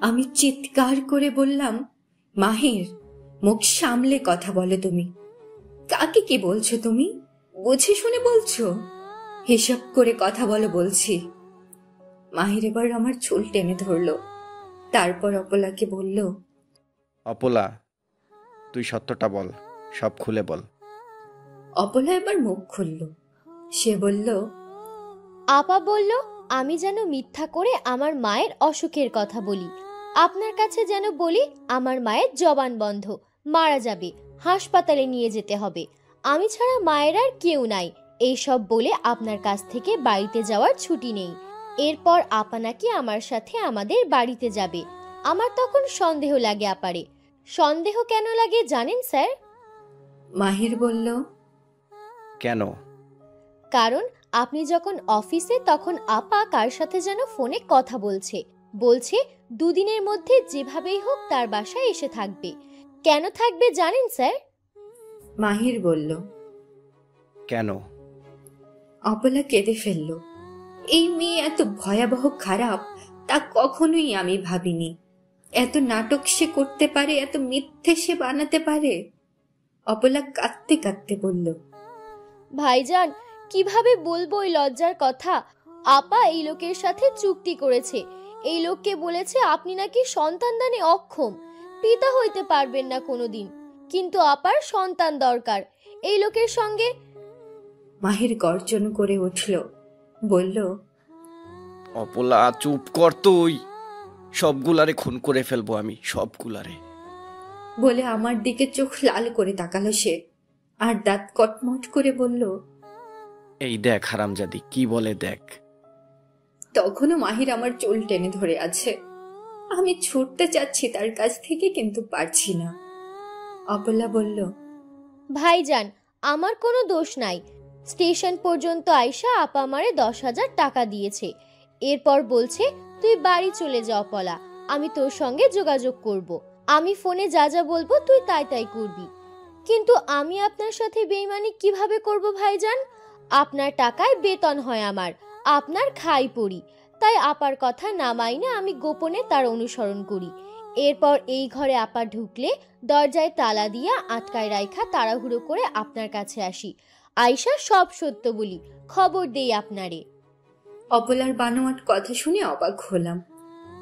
আমি চিৎকার করে বললাম, মাহির, মুখ সামলে কথা বলো। তুমি কাকে কি বলছো? তুমি বুঝে শুনে বলছো? হিসাব করে কথা বলো বলছি। মাহির এবার আমার চুল টেনে ধরলো, তারপর অপলাকে বলল, অপলা, তুই সত্যটা বল, সব খুলে বল। অপলা এবার মুখ খুলল। সে বলল, আপা বলল আমি যেন মিথ্যা করে আমার মায়ের অসুখের কথা বলি, আপনার কাছে যেন বলি আমার মায়ের জবান বন্ধ, মারা যাবে, হাসপাতালে নিয়ে যেতে হবে, আমি ছাড়া মায়ের আর কেউ নাই, এইসব বলে আপনার কাছ থেকে বাড়িতে যাওয়ার ছুটি নেই। এরপর আপা নাকি আমার সাথে আমাদের বাড়িতে যাবে। আমার তখন সন্দেহ লাগে আপারে। সন্দেহ কেন লাগে জানেন স্যার? মাহির বলল, কেন? কারণ আপনি যখন অফিসে তখন আপা কার সাথে যেন ফোনে কথা বলছে দুদিনের মধ্যে যেভাবেই হোক তার বাসায় এসে থাকবে। কেন থাকবে জানেন স্যার? মাহির বলল, কেন? অপলা কেঁদে ফেলল। এই মেয়ে এত ভয়াবহ খারাপ তা কখনোই আমি ভাবিনি। এত নাটক সে করতে পারে, এত মিথ্যে সে বানাতে পারে। অপলা কাঁদতে কাঁদতে বলল, ভাইজান, কিভাবে বলবো এই লজ্জার কথা? আপা এই লোকের সাথে চুক্তি করেছে। এই লোককে বলেছে আপনি নাকি সন্তান দানে অক্ষম, পিতা হইতে পারবেন না কোনোদিন, কিন্তু আপার সন্তান দরকার। এই লোকের সঙ্গে। মাহির গর্জন করে উঠল, বলল, অপলা চুপ কর, তুই সবগুলারে খুন করে ফেলবো আমি, সবগুলারে। বলে আমার দিকে চোখ লাল করে তাকালো সে, আর দাঁত কটমট করে বলল, এই দেখ হারামজাদি কি বলে দেখ। তখনও মাহির আমার চুল টেনে ধরে আছে। আমি ছুটতে চাচ্ছি তার কাছ থেকে, কিন্তু পারছি না। অপলা বলল, ভাইজান, আমার কোনো দোষ নাই। স্টেশন পর্যন্ত আইসা আপা আমারে 10,000 টাকা দিয়েছে। এরপর বলছে তুই বাড়ি চলে যা অপলা, আমি তোর সঙ্গে যোগাযোগ করব। আমি ফোনে যা যা বলবো তুই তাই তাই করবি। কিন্তু আমি আপনার সাথে বেইমানি কিভাবে করব ভাইজান? আপনার টাকায় বেতন হয় আমার, আপনার খাই পড়ি, তাই আপার কথা না মাইনে আমি গোপনে তার অনুসরণ করি। এরপর এই ঘরে আপা ঢুকলে দরজায় তালা দিয়া আটকায় রাইখা তাড়াহুড়ো করে আপনার কাছে আসি। আয়শা সব সত্য বলি, খবর দেই আপনারে। অপলার বানোয়াট কথা শুনে অবাক হলাম।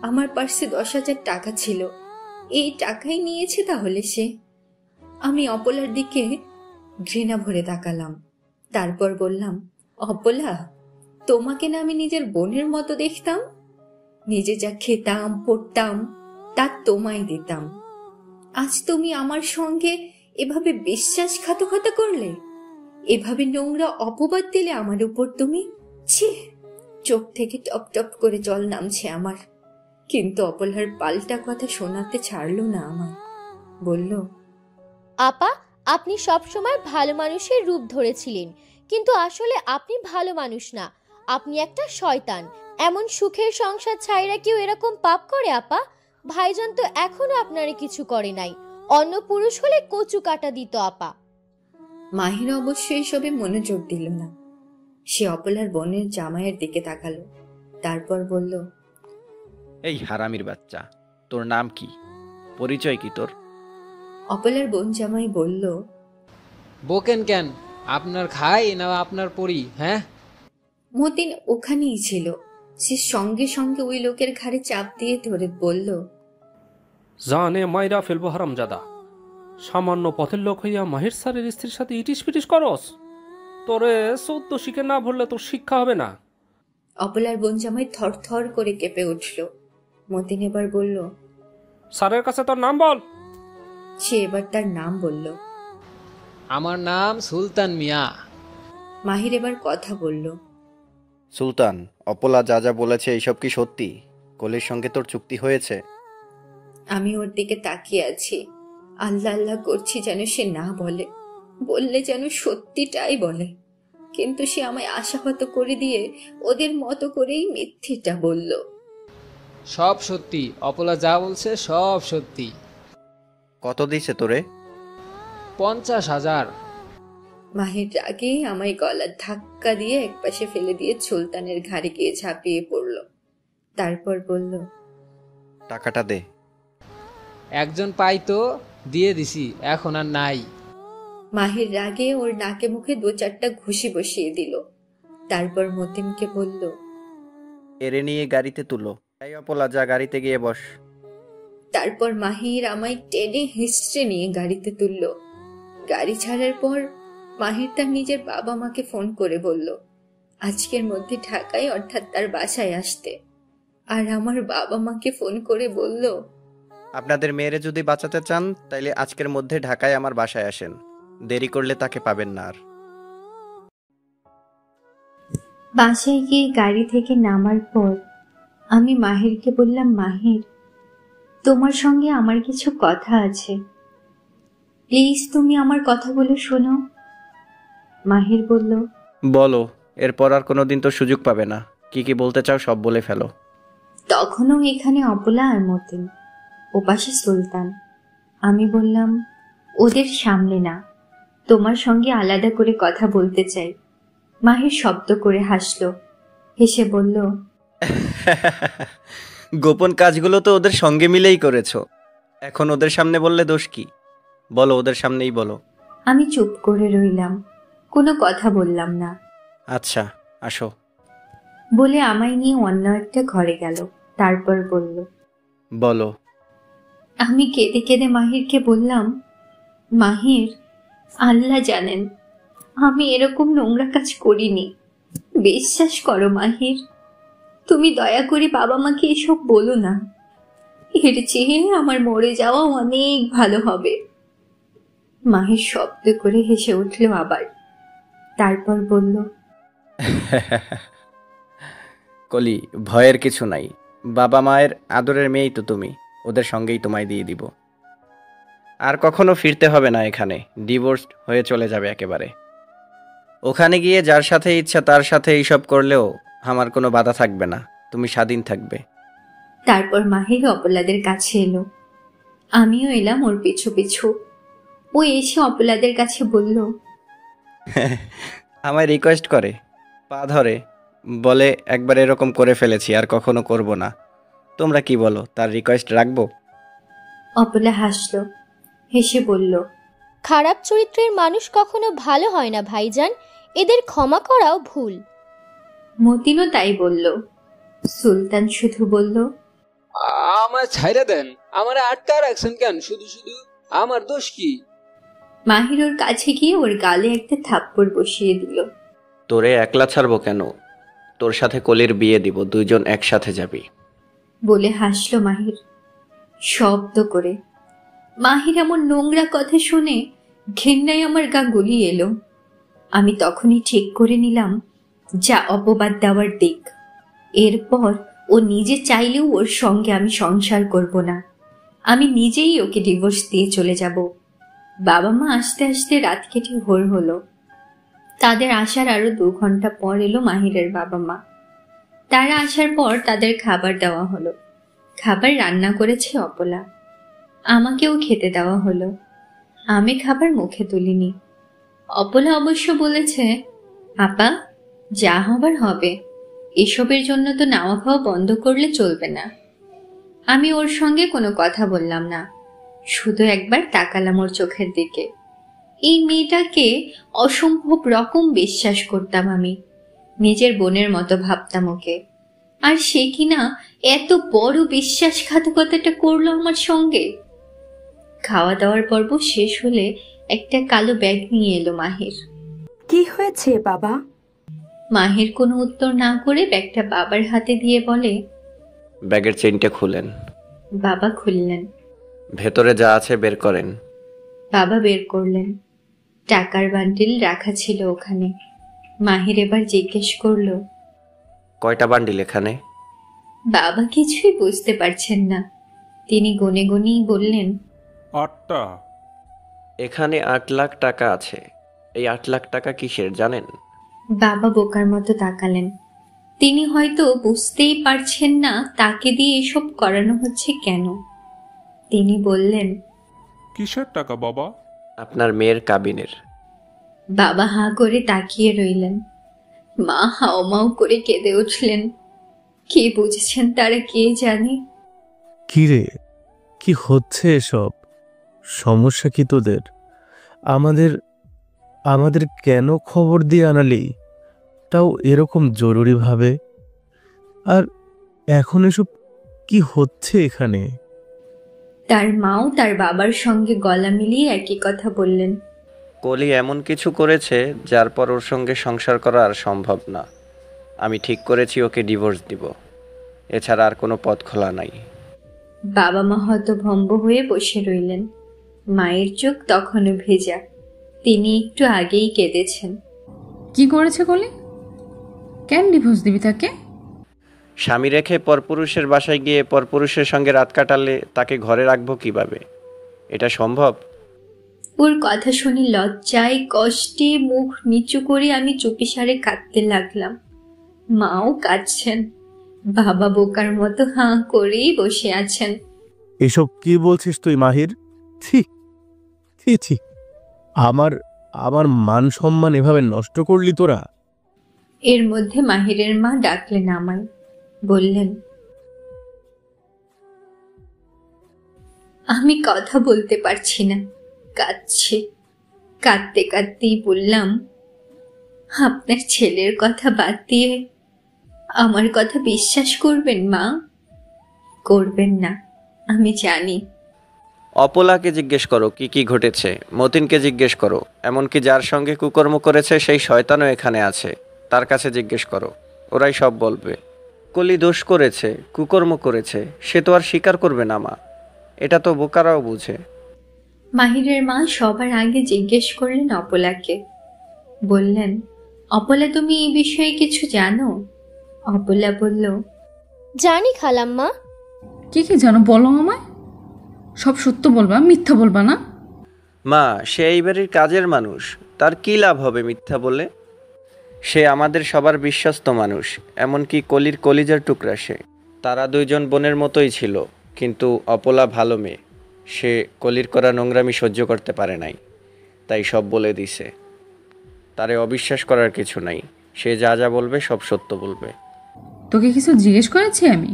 আমার পার্সে 10,000 টাকা ছিল, এই টাকাই নিয়েছে তাহলে সে। আমি অপলার দিকে ঘৃণা ভরে তাকালাম, তারপর বললাম, অপলা, তোমাকে না আমি নিজের বোনের মতো দেখতাম? নিজে যা খেতাম পড়তাম তা তোমায় দিতাম, আজ তুমি আমার সঙ্গে এভাবে বিশ্বাসঘাতকতা করলে, এভাবে নোংরা অপবাদ দিলে আমার উপর তুমি। ছি! চোখ থেকে টপ টপ করে জল নামছে আমার। কিন্তু অপলার পাল্টা কথা শোনাতে ছাড়লো না আমার। বলল, আপা, আপনি সব সময় ভালো মানুষের রূপ ধরেছিলেন, কিন্তু আসলে আপনি ভালো মানুষ না, আপনি একটা শয়তান। এমন সুখের সংসার ছাইরা কেউ এরকম পাপ করে আপা? ভাইজান তো এখনো আপনারে কিছু করে নাই, অন্য পুরুষ হলে কচু কাটা দিত আপা। মাহির অবশ্যই সবে মনোযোগ দিল না। সে অপলার বোনের জামাইয়ের দিকে তাকালো, তারপর বলল, এই হারামির বাচ্চা, তোর নাম কি, পরিচয় কি তোর? অপলার বোন জামাই বলল, বকেন কেন? আপনার খাই না আপনার পরি? হ্যাঁ, মতিন ওখানেই ছিল। সে সঙ্গে সঙ্গে ওই লোকের ঘাড়ে চাপ দিয়ে ধরে বলল, জানে মাইরা ফেলবো হারামজাদা, সামান্য পথের লোক হইয়া মাহির স্যারের স্ত্রীর সাথে ইটিস পিটিস করস? তোরে 14 শিখে না ভরলে তোর শিক্ষা হবে না। অপলার বোন জামাই থর থর করে কেঁপে উঠল। মতিন এবার বলল, স্যারের কাছে তোর নাম বল। সে এবার তার নাম বলল। আমার নাম সুলতান মিয়া। মাহির এবার কথা বলল, সুলতান, অপলা যা যা বলেছে এইসব কি সত্যি? কলির সঙ্গে তোর চুক্তি হয়েছে? আমি ওর দিকে তাকিয়ে আছি, আল্লাহ আল্লাহ করছি যেন সে না বলে, বললে যেন সত্যিটাই বলে। কিন্তু সে আমায় আশাহত করে দিয়ে ওদের মতো করেই মিথ্যেটা বলল। সব সত্যি, অপলা যা বলছে সব সত্যি। কত দিছে তোরে? 50,000। মাহির রাগে আমায় গলার ধাক্কা দিয়ে একপাশে ফেলে দিয়ে সুলতানের ঘাড়ে গিয়ে ঝাঁপিয়ে পড়ল। তারপর বলল, টাকাটা দে। একজন পাইতো, দিয়ে দিছি, এখন আর নাই। মাহির রাগে ওর নাকে মুখে 2-4টা ঘুষি বসিয়ে দিল। তারপর মতিনকে বলল, এরে নিয়ে গাড়িতে তুলো। এই অপলা, যা গাড়িতে গিয়ে বস। তারপর মাহির আমায় টেনে হিস্ট্রে নিয়ে গাড়িতে তুলল। গাড়ি ছাড়ার পর মাহির তার নিজের বাবা মাকে ফোন করে বলল আজকের মধ্যে ঢাকায় অর্থাৎ তার বাসায় আসতে। আর আমার বাবা মাকে ফোন করে বলল, আপনাদের মেয়েরে যদি বাঁচাতে চান তাইলে আজকের মধ্যে ঢাকায় আমার বাসায় আসেন, দেরি করলে তাকে পাবেন না আর। বাসায় গিয়ে গাড়ি থেকে নামার পর আমি মাহিরকে বললাম, মাহির, তোমার সঙ্গে আমার কিছু কথা আছে, প্লিজ তুমি আমার কথাগুলো শোনো। মাহির বলল, বলো, এরপর আর কোনোদিন তো সুযোগ পাবে না। কি কি বলতে চাও সব বলে ফেলো। তখনও এখানে অপলা আর মতিন, ওপাশে সুলতান। আমি বললাম, ওদের সামনে না, তোমার সঙ্গে আলাদা করে কথা বলতে চাই। মাহির শব্দ করে হাসল, হেসে বলল, গোপন কাজগুলো তো ওদের সঙ্গে মিলেই করেছো, এখন ওদের সামনে বললে দোষ কি? বলো, ওদের সামনেই বলো। আমি চুপ করে রইলাম, কোনো কথা বললাম না। আচ্ছা, আসো। বলে আমায় নিয়ে অন্য একটা ঘরে গেল। তারপর বলল, বলো। আমি কেঁদে কেঁদে মাহিরকে বললাম, মাহির, আল্লাহ জানেন আমি এরকম নোংরা কাজ করিনি, বিশ্বাস করো মাহির, তুমি দয়া করে বাবা মাকে এসব বলো না, এর চেয়ে আমার মরে যাওয়া অনেক ভালো হবে। মাহির শব্দ করে হেসে উঠল আবার। তারপর বলল, কলি, ভয়ের কিছু নাই, বাবা মায়ের আদরের মেয়েই তো তুমি, ওদের সঙ্গেই তোমায় দিয়ে দিব। আর কখনো ফিরতে হবে না এখানে, ডিভোর্স হয়ে চলে যাবে একেবারে। ওখানে গিয়ে যার সাথে ইচ্ছা তার সাথে এইসব করলেও আমার কোনো বাধা থাকবে না, তুমি স্বাধীন থাকবে। তারপর মাহির অপলাদের কাছে এলো, আমিও এলাম ওর পিছু পিছু। ও এসে অপলাদের কাছে বলল, আমায় রিকোয়েস্ট করে, পা ধরে, বলে একবার এরকম করে ফেলেছি আর কখনো করব না। তোমরা কি বলো, তার রিকোয়েস্ট রাখবো? অপলা হাসল, হেসে বলল, খারাপ চরিত্রের মানুষ কখনো ভালো হয় না ভাইজান, এদের ক্ষমা করাও ভুল। মতিনও তাই বলল। সুলতান শুধু বলল, আমার ছাইরা দেন, আমার আটকা রাখছেন কেন শুধু শুধু, আমার দোষ কি? মাহির ওর কাছে গিয়ে ওর গালে একটা থাপ্পড় বসিয়ে দিল। তোরে একলা ছাড়বো কেন, তোর সাথে কলির বিয়ে দিব, দুইজন একসাথে যাবি। বলে হাসল মাহির শব্দ করে। মাহির এমন নোংরা কথা শুনে ঘেন্নায় আমার গা গুলিয়ে এলো। আমি তখনই ঠিক করে নিলাম যা অপবাদ দেওয়ার দিক। এরপর ও নিজে চাইলেও ওর সঙ্গে আমি সংসার করব না, আমি নিজেই ওকে ডিভোর্স দিয়ে চলে যাব। বাবা মা আসতে আসতে রাত কেটে ভোর হলো। তাদের আসার আরো 2 ঘন্টা পর এলো মাহিরের বাবা মা। তারা আসার পর তাদের খাবার দেওয়া হলো। খাবার রান্না করেছে অপলা, আমাকেও খেতে দেওয়া হলো। আমি খাবার মুখে তুলিনি। অপলা অবশ্য বলেছে, আপা, যা হবার হবে, এসবের জন্য তো নাওয়া খাওয়া বন্ধ করলে চলবে না। আমি ওর সঙ্গে কোনো কথা বললাম না, শুধু একবার তাকালাম ওর চোখের দিকে। এই মেয়েটাকে অসম্ভব রকম বিশ্বাস করতাম আমি, নিজের বোনের মতো ভাবতাম ওকে, আর সে কিনা এত বড় বিশ্বাসঘাতকতাটা করলো আমার সঙ্গে। খাওয়া দাওয়ার পর্ব শেষ হলে একটা কালো ব্যাগ নিয়ে এলো মাহির। কি হয়েছে বাবা? মাহির কোনো উত্তর না করে ব্যাগটা বাবার হাতে দিয়ে বলে, ব্যাগের চেইনটা খুলেন। বাবা খুললেন। ভেতরে যা আছে বের করেন। বাবা বের করলেন। টাকার বান্ডিল রাখা ছিল ওখানে। মাহির এবার জিজ্ঞেস করলো, কয়টা বান্ডিল এখানে? বাবা কিছুই বুঝতে পারছেন না, তিনি গুনে গুনেই বললেন, 8টা। এখানে 8 লাখ টাকা আছে। এই 8 লাখ টাকা কিসের জানেন? বাবা বোকার মতো তাকালেন। তিনি হয়তো বুঝতেই পারছেন না তাকে দিয়ে এসব করানো হচ্ছে কেন। তিনি বললেন, কিসের টাকা বাবা? আপনার মেয়ের কাবিনের। বাবা হাঁ করে তাকিয়ে রইলেন। মা হাওমাও করে কেঁদে উঠলেন। কি বুঝেছেন তারা কে জানে। কি রে, কি হচ্ছে এসব? সমস্যা কি তোদের? আমাদের আমাদের কেন খবর দিয়ে আনালি, তাও এরকম জরুরিভাবে? আর এখন এসব কি হচ্ছে এখানে? তার মাও তার বাবার সঙ্গে গলা মিলিয়ে একই কথা বললেন। কলি এমন কিছু করেছে যার পর ওর সঙ্গে সংসার করা আর সম্ভব না। আমি ঠিক করেছি ওকে ডিভোর্স দিব, এছাড়া আর কোনো পথ খোলা নাই। বাবা মা হতভম্ব হয়ে বসে রইলেন। মায়ের চোখ তখনও ভেজা, তিনি একটু আগেই কেঁদেছেন। কি করেছে কলি? কেন ডিভোর্স দিবি তাকে? স্বামী রেখে পরপুরুষের বাসায় গিয়ে পরপুরুষের সঙ্গে রাত কাটালে তাকে ঘরে রাখবো কিভাবে? এটা সম্ভব? ওর কথা শুনে লজ্জায় কষ্টে মুখ নিচু করে আমি চুপিসারে কাঁদতে লাগলাম। মাও কাঁদছেন, বাবা বোকার মতো হাঁ করেই বসে আছেন। এসব কি বলছিস তুই মাহির? ছি ছি ছি, আমার আমার মান সম্মান এভাবে নষ্ট করলি তোরা? এর মধ্যে মাহিরের মা ডাকলেন আমায়, বললেন, আমি কথা বলতে পারছি না, কাঁদছি। কাঁদতে কাঁদতেই বললাম, আপনার ছেলের কথা বাদ দিয়ে আমার কথা বিশ্বাস করবেন মা? করবেন না, আমি জানি। অপলাকে জিজ্ঞেস করো কি কি ঘটেছে, মতিনকে জিজ্ঞেস করো, এমনকি যার সঙ্গে কুকর্ম করেছে সেই শয়তানও এখানে আছে, তার কাছে জিজ্ঞেস করো, ওরাই সব বলবে। কলি দোষ করেছে, কুকর্ম করেছে, সে তো আর স্বীকার করবে না মা, এটা তো বোকারাও বুঝে। মাহিরের মা সবার আগে জিজ্ঞেস করলেন অপলাকে। বললেন, অপলা তুমি এই বিষয়ে কিছু জানো? অপলা বলল, জানি খালাম্মা। কি কি জানো বলো আমায়, সব সত্য বলবা, মিথ্যা বলবা না। মা, সে এই বাড়ির কাজের মানুষ, তার কি লাভ হবে মিথ্যা বলে? সে আমাদের সবার বিশ্বস্ত মানুষ, এমনকি কলির কলিজার টুকরা সে। তারা দুইজন বোনের মতোই ছিল, কিন্তু অপলা ভালো মেয়ে, সে কলির করা নোংরামি সহ্য করতে পারে নাই, তাই সব বলে দিছে। তারে অবিশ্বাস করার কিছু নাই, সে যা যা বলবে সব সত্য বলবে। তোকে কিছু জিজ্ঞেস করেছি আমি?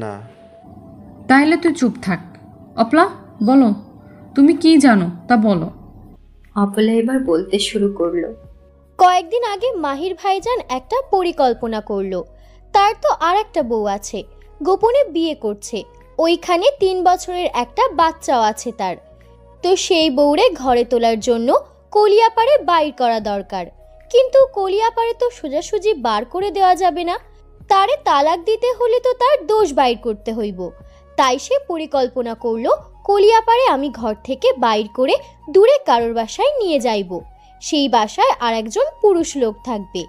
না। তাইলে তুই চুপ থাক। অপলা বলো, তুমি কি জানো তা বলো। অপলা এবার বলতে শুরু করলো। কয়েকদিন আগে মাহির ভাইজান একটা পরিকল্পনা করলো। তার তো আর একটা বউ আছে, গোপনে বিয়ে করছে। ওইখানে 3 বছরের একটা বাচ্চাও আছে তার। তো সেই বউরে ঘরে তোলার জন্য কলিয়াপাড়ে বাইর করা দরকার। কিন্তু কলিয়াপাড়ে তো সোজাসুজি বার করে দেওয়া যাবে না, তারে তালাক দিতে হলে তো তার দোষ বাইর করতে হইব। তাই সে পরিকল্পনা করলো, কলিয়াপাড়ে আমি ঘর থেকে বাইর করে দূরে কারোর বাসায় নিয়ে যাইব। সেই বাসায় আর একজন পুরুষ লোক থাকবে।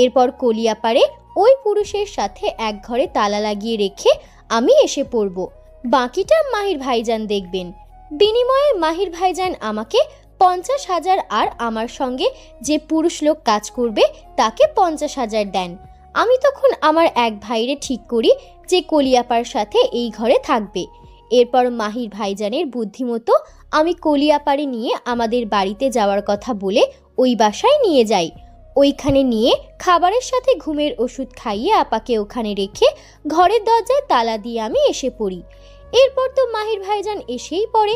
এরপর কলিয়াপাড়ে ওই পুরুষের সাথে এক ঘরে তালা লাগিয়ে রেখে আমি এসে পড়ব। বাকিটা মাহির ভাইজান দেখবেন। বিনিময়ে মাহির ভাইজান আমাকে 50,000 আর আমার সঙ্গে যে পুরুষ লোক কাজ করবে তাকে 50,000 দেন। আমি তখন আমার এক ভাইরে ঠিক করি যে কলিয়াপার সাথে এই ঘরে থাকবে। এরপর মাহির ভাইজানের বুদ্ধিমতো আমি কলিয়াপাড়ে নিয়ে আমাদের বাড়িতে যাওয়ার কথা বলে ওই বাসায় নিয়ে যাই। ওইখানে নিয়ে খাবারের সাথে ঘুমের ওষুধ খাইয়ে আপাকে ওখানে রেখে ঘরের দরজায় তালা দিয়ে আমি এসে পড়ি। এরপর তো মাহির ভাইজান এসেই পড়ে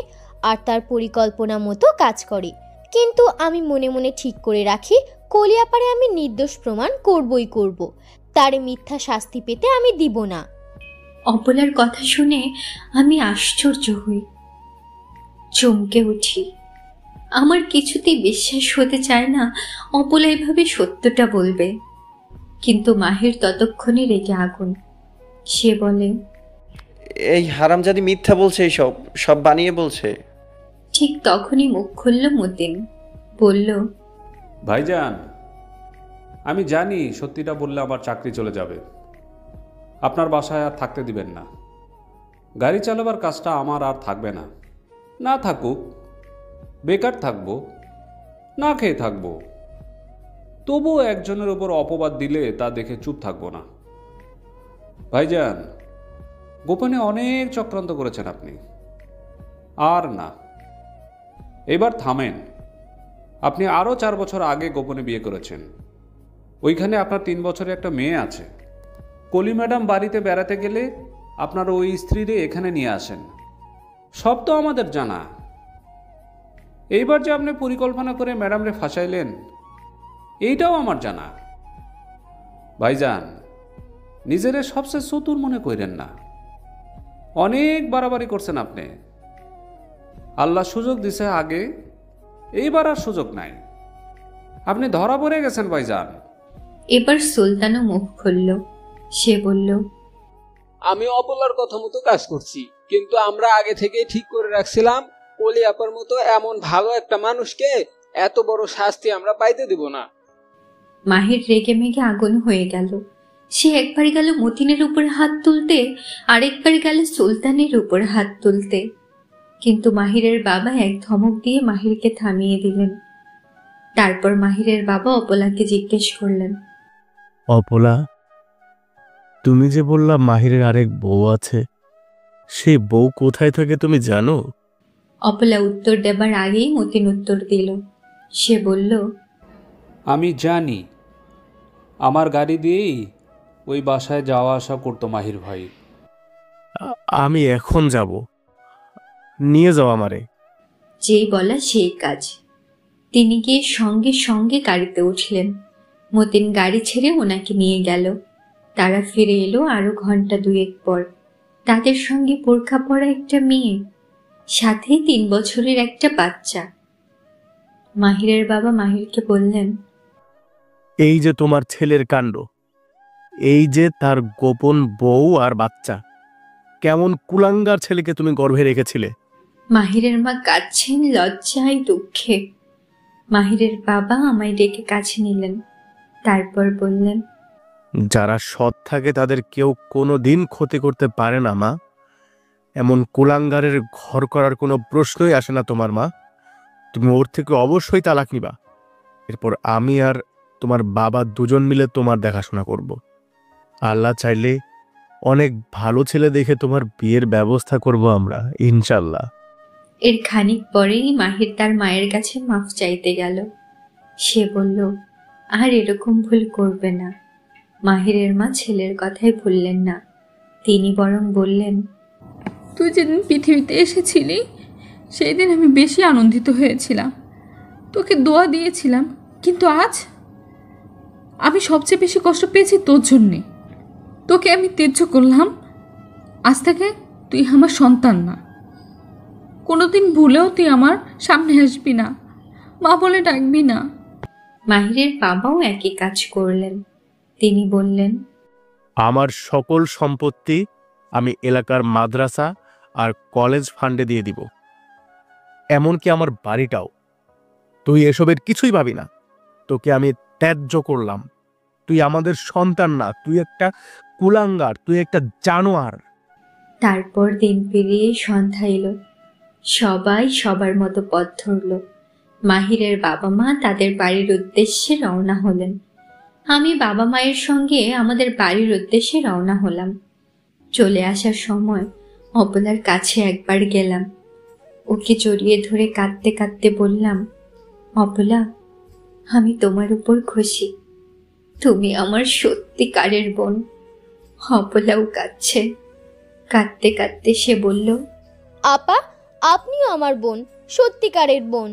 আর তার পরিকল্পনা মতো কাজ করে। কিন্তু আমি মনে মনে ঠিক করে রাখি, কলিয়াপাড়ে আমি নির্দোষ প্রমাণ করবই করব, তার মিথ্যা শাস্তি পেতে আমি দিব না। অপলার কথা শুনে আমি আশ্চর্য হই, চমকে উঠি। আমার কিছুতেই বিশ্বাস হতে চায় না অপলা এভাবে সত্যটা বলবে। কিন্তু মাহির ততক্ষণে রেগে আগুন। সে বলে, এই হারামজাদি মিথ্যা বলছে, এইসব সব বানিয়ে বলছে। ঠিক তখনই মুখ খুলল মতিন, বলল, ভাইজান, আমি জানি সত্যিটা বললে আমার চাকরি চলে যাবে, আপনার বাসায় আর থাকতে দিবেন না, গাড়ি চালাবার কাজটা আমার আর থাকবে না। না থাকুক, বেকার থাকবো, না খেয়ে থাকবো, তবুও একজনের ওপর অপবাদ দিলে তা দেখে চুপ থাকবো না। ভাইজান, গোপনে অনেক চক্রান্ত করেছেন আপনি, আর না, এবার থামেন। আপনি আরও 4 বছর আগে গোপনে বিয়ে করেছেন, ওইখানে আপনার 3 বছরের একটা মেয়ে আছে, কলি ম্যাডাম বাড়িতে বেড়াতে গেলে আপনার ওই স্ত্রীরে এখানে নিয়ে আসেন। সব তো আমাদের জানা। এইবার যে আপনি পরিকল্পনা করে ম্যাডামরে ফাঁসাইলেন, এইটাও আমার জানা। ভাইজান, নিজেরে সবচেয়ে চতুর মনে করেন না। অনেক বাড়াবাড়ি করছেন আপনি। আল্লাহ সুযোগ দিছে আগে, এইবার আর সুযোগ নাই। আপনি ধরা পড়ে গেছেন ভাইজান। এবার সুলতানও মুখ খুলল। সে বলল, আমি অপলার কথা মতো কাজ করছি, কিন্তু আমরা আগে থেকেই ঠিক করে রাখছিলাম কলি আপার মতো এমন ভালো একটা মানুষকে এত বড় শাস্তি আমরা পাইতে দিব না। মাহির রেগে মেগে আগুন হয়ে গেল। সে একবার গেল মতিনের উপর হাত তুলতে, আরেকবার গেল সুলতানের উপর হাত তুলতে, কিন্তু মাহিরের বাবা এক ধমক দিয়ে মাহিরকে থামিয়ে দিলেন। তারপর মাহিরের বাবা অপলাকে জিজ্ঞেস করলেন, অপলা, তুমি যে বললা মাহিরের আরেক বউ আছে, সেই বউ কোথায় থাকে তুমি জানো? অপলা উত্তর দেবার আগেই মতিন উত্তর দিল। সে বলল, আমি জানি। আমার গাড়ি দিয়েই ওই বাসায় যাওয়া আসা করতো মাহির ভাই। আমি এখন যাব, নিয়ে যাও আমারে। যেই বলা সেই কাজ। তিনি গিয়ে সঙ্গে সঙ্গে গাড়িতে উঠলেন। মতিন গাড়ি ছেড়ে ওনাকে নিয়ে গেল। তারা ফিরে এলো আরো ঘন্টা দুয়েক পর। তাদের সঙ্গে বোরখা পরা একটা মেয়ে, সাথে 3 বছরের একটা বাচ্চা। মাহিরের বাবা মাহিরকে বললেন, এই যে তোমার ছেলের কাণ্ড, এই যে তার গোপন বউ আর বাচ্চা। কেমন কুলাঙ্গার ছেলেকে তুমি গর্ভে রেখেছিলে। মাহিরের মা কাঁদছেন লজ্জায় দুঃখে। মাহিরের বাবা আমায় ডেকে কাছে নিলেন। তারপর বললেন, যারা সৎ থাকে তাদের কেউ কোনো দিন ক্ষতি করতে পারে না মা। এমন কুলাঙ্গারের ঘর করার কোনো প্রশ্নই আসে না তোমার মা। তুমি ওর থেকে অবশ্যই তালাক নিবা। এরপর আমি আর তোমার বাবা দুজন মিলে তোমার দেখাশোনা করব। আল্লাহ চাইলে অনেক ভালো ছেলে দেখে তোমার বিয়ের ব্যবস্থা করব আমরা, ইনশাল্লাহ। এর খানিক পরেই মাহির তার মায়ের কাছে মাফ চাইতে গেল। সে বলল, আর এরকম ভুল করবে না। মাহিরের মা ছেলের কথাই ভুললেন না। তিনি বরং বললেন, তুই যেদিন পৃথিবীতে এসেছিলি সেই দিন আমি বেশি আনন্দিত হয়েছিলাম, তোকে দোয়া দিয়েছিলাম, কিন্তু আজ আমি সবচেয়ে বেশি কষ্ট পেয়েছি তোর জন্যে। তোকে আমি ত্যায্য করলাম। আজ থেকে তুই আমার সন্তান না। কোনোদিন ভুলেও তুই আমার সামনে আসবি না, মা বলে ডাকবি না। মাহিরের বাবাও একই কাজ করলেন। তিনি বললেন, আমার সকল সম্পত্তি আমি এলাকার মাদ্রাসা আর কলেজ ফান্ডে দিয়ে দিব, এমনকি আমার বাড়িটাও। তুই এসবের কিছুই ভাবি না। তোকে আমি ত্যায্য করলাম। তুই আমাদের সন্তান না, তুই একটা কুলাঙ্গার, তুই একটা জানোয়ার। তারপর দিন পেরিয়ে সন্ধ্যা এলো। সবাই সবার মতো পথ ধরল। মাহিরের বাবা মা তাদের বাড়ির উদ্দেশ্যে রওনা হলেন। আমি বাবা মায়ের সঙ্গে আমাদের বাড়ির উদ্দেশ্যে রওনা হলাম। চলে আসার সময় অপলার কাছে একবার গেলাম। ওকে জড়িয়ে ধরে কাঁদতে কাঁদতে বললাম, অপলা, আমি তোমার উপর খুশি। তুমি আমার সত্যিকারের বোন। অপলাও কাঁদছে। কাঁদতে কাঁদতে সে বলল, আপা, আপনিও আমার বোন, সত্যিকারের বোন।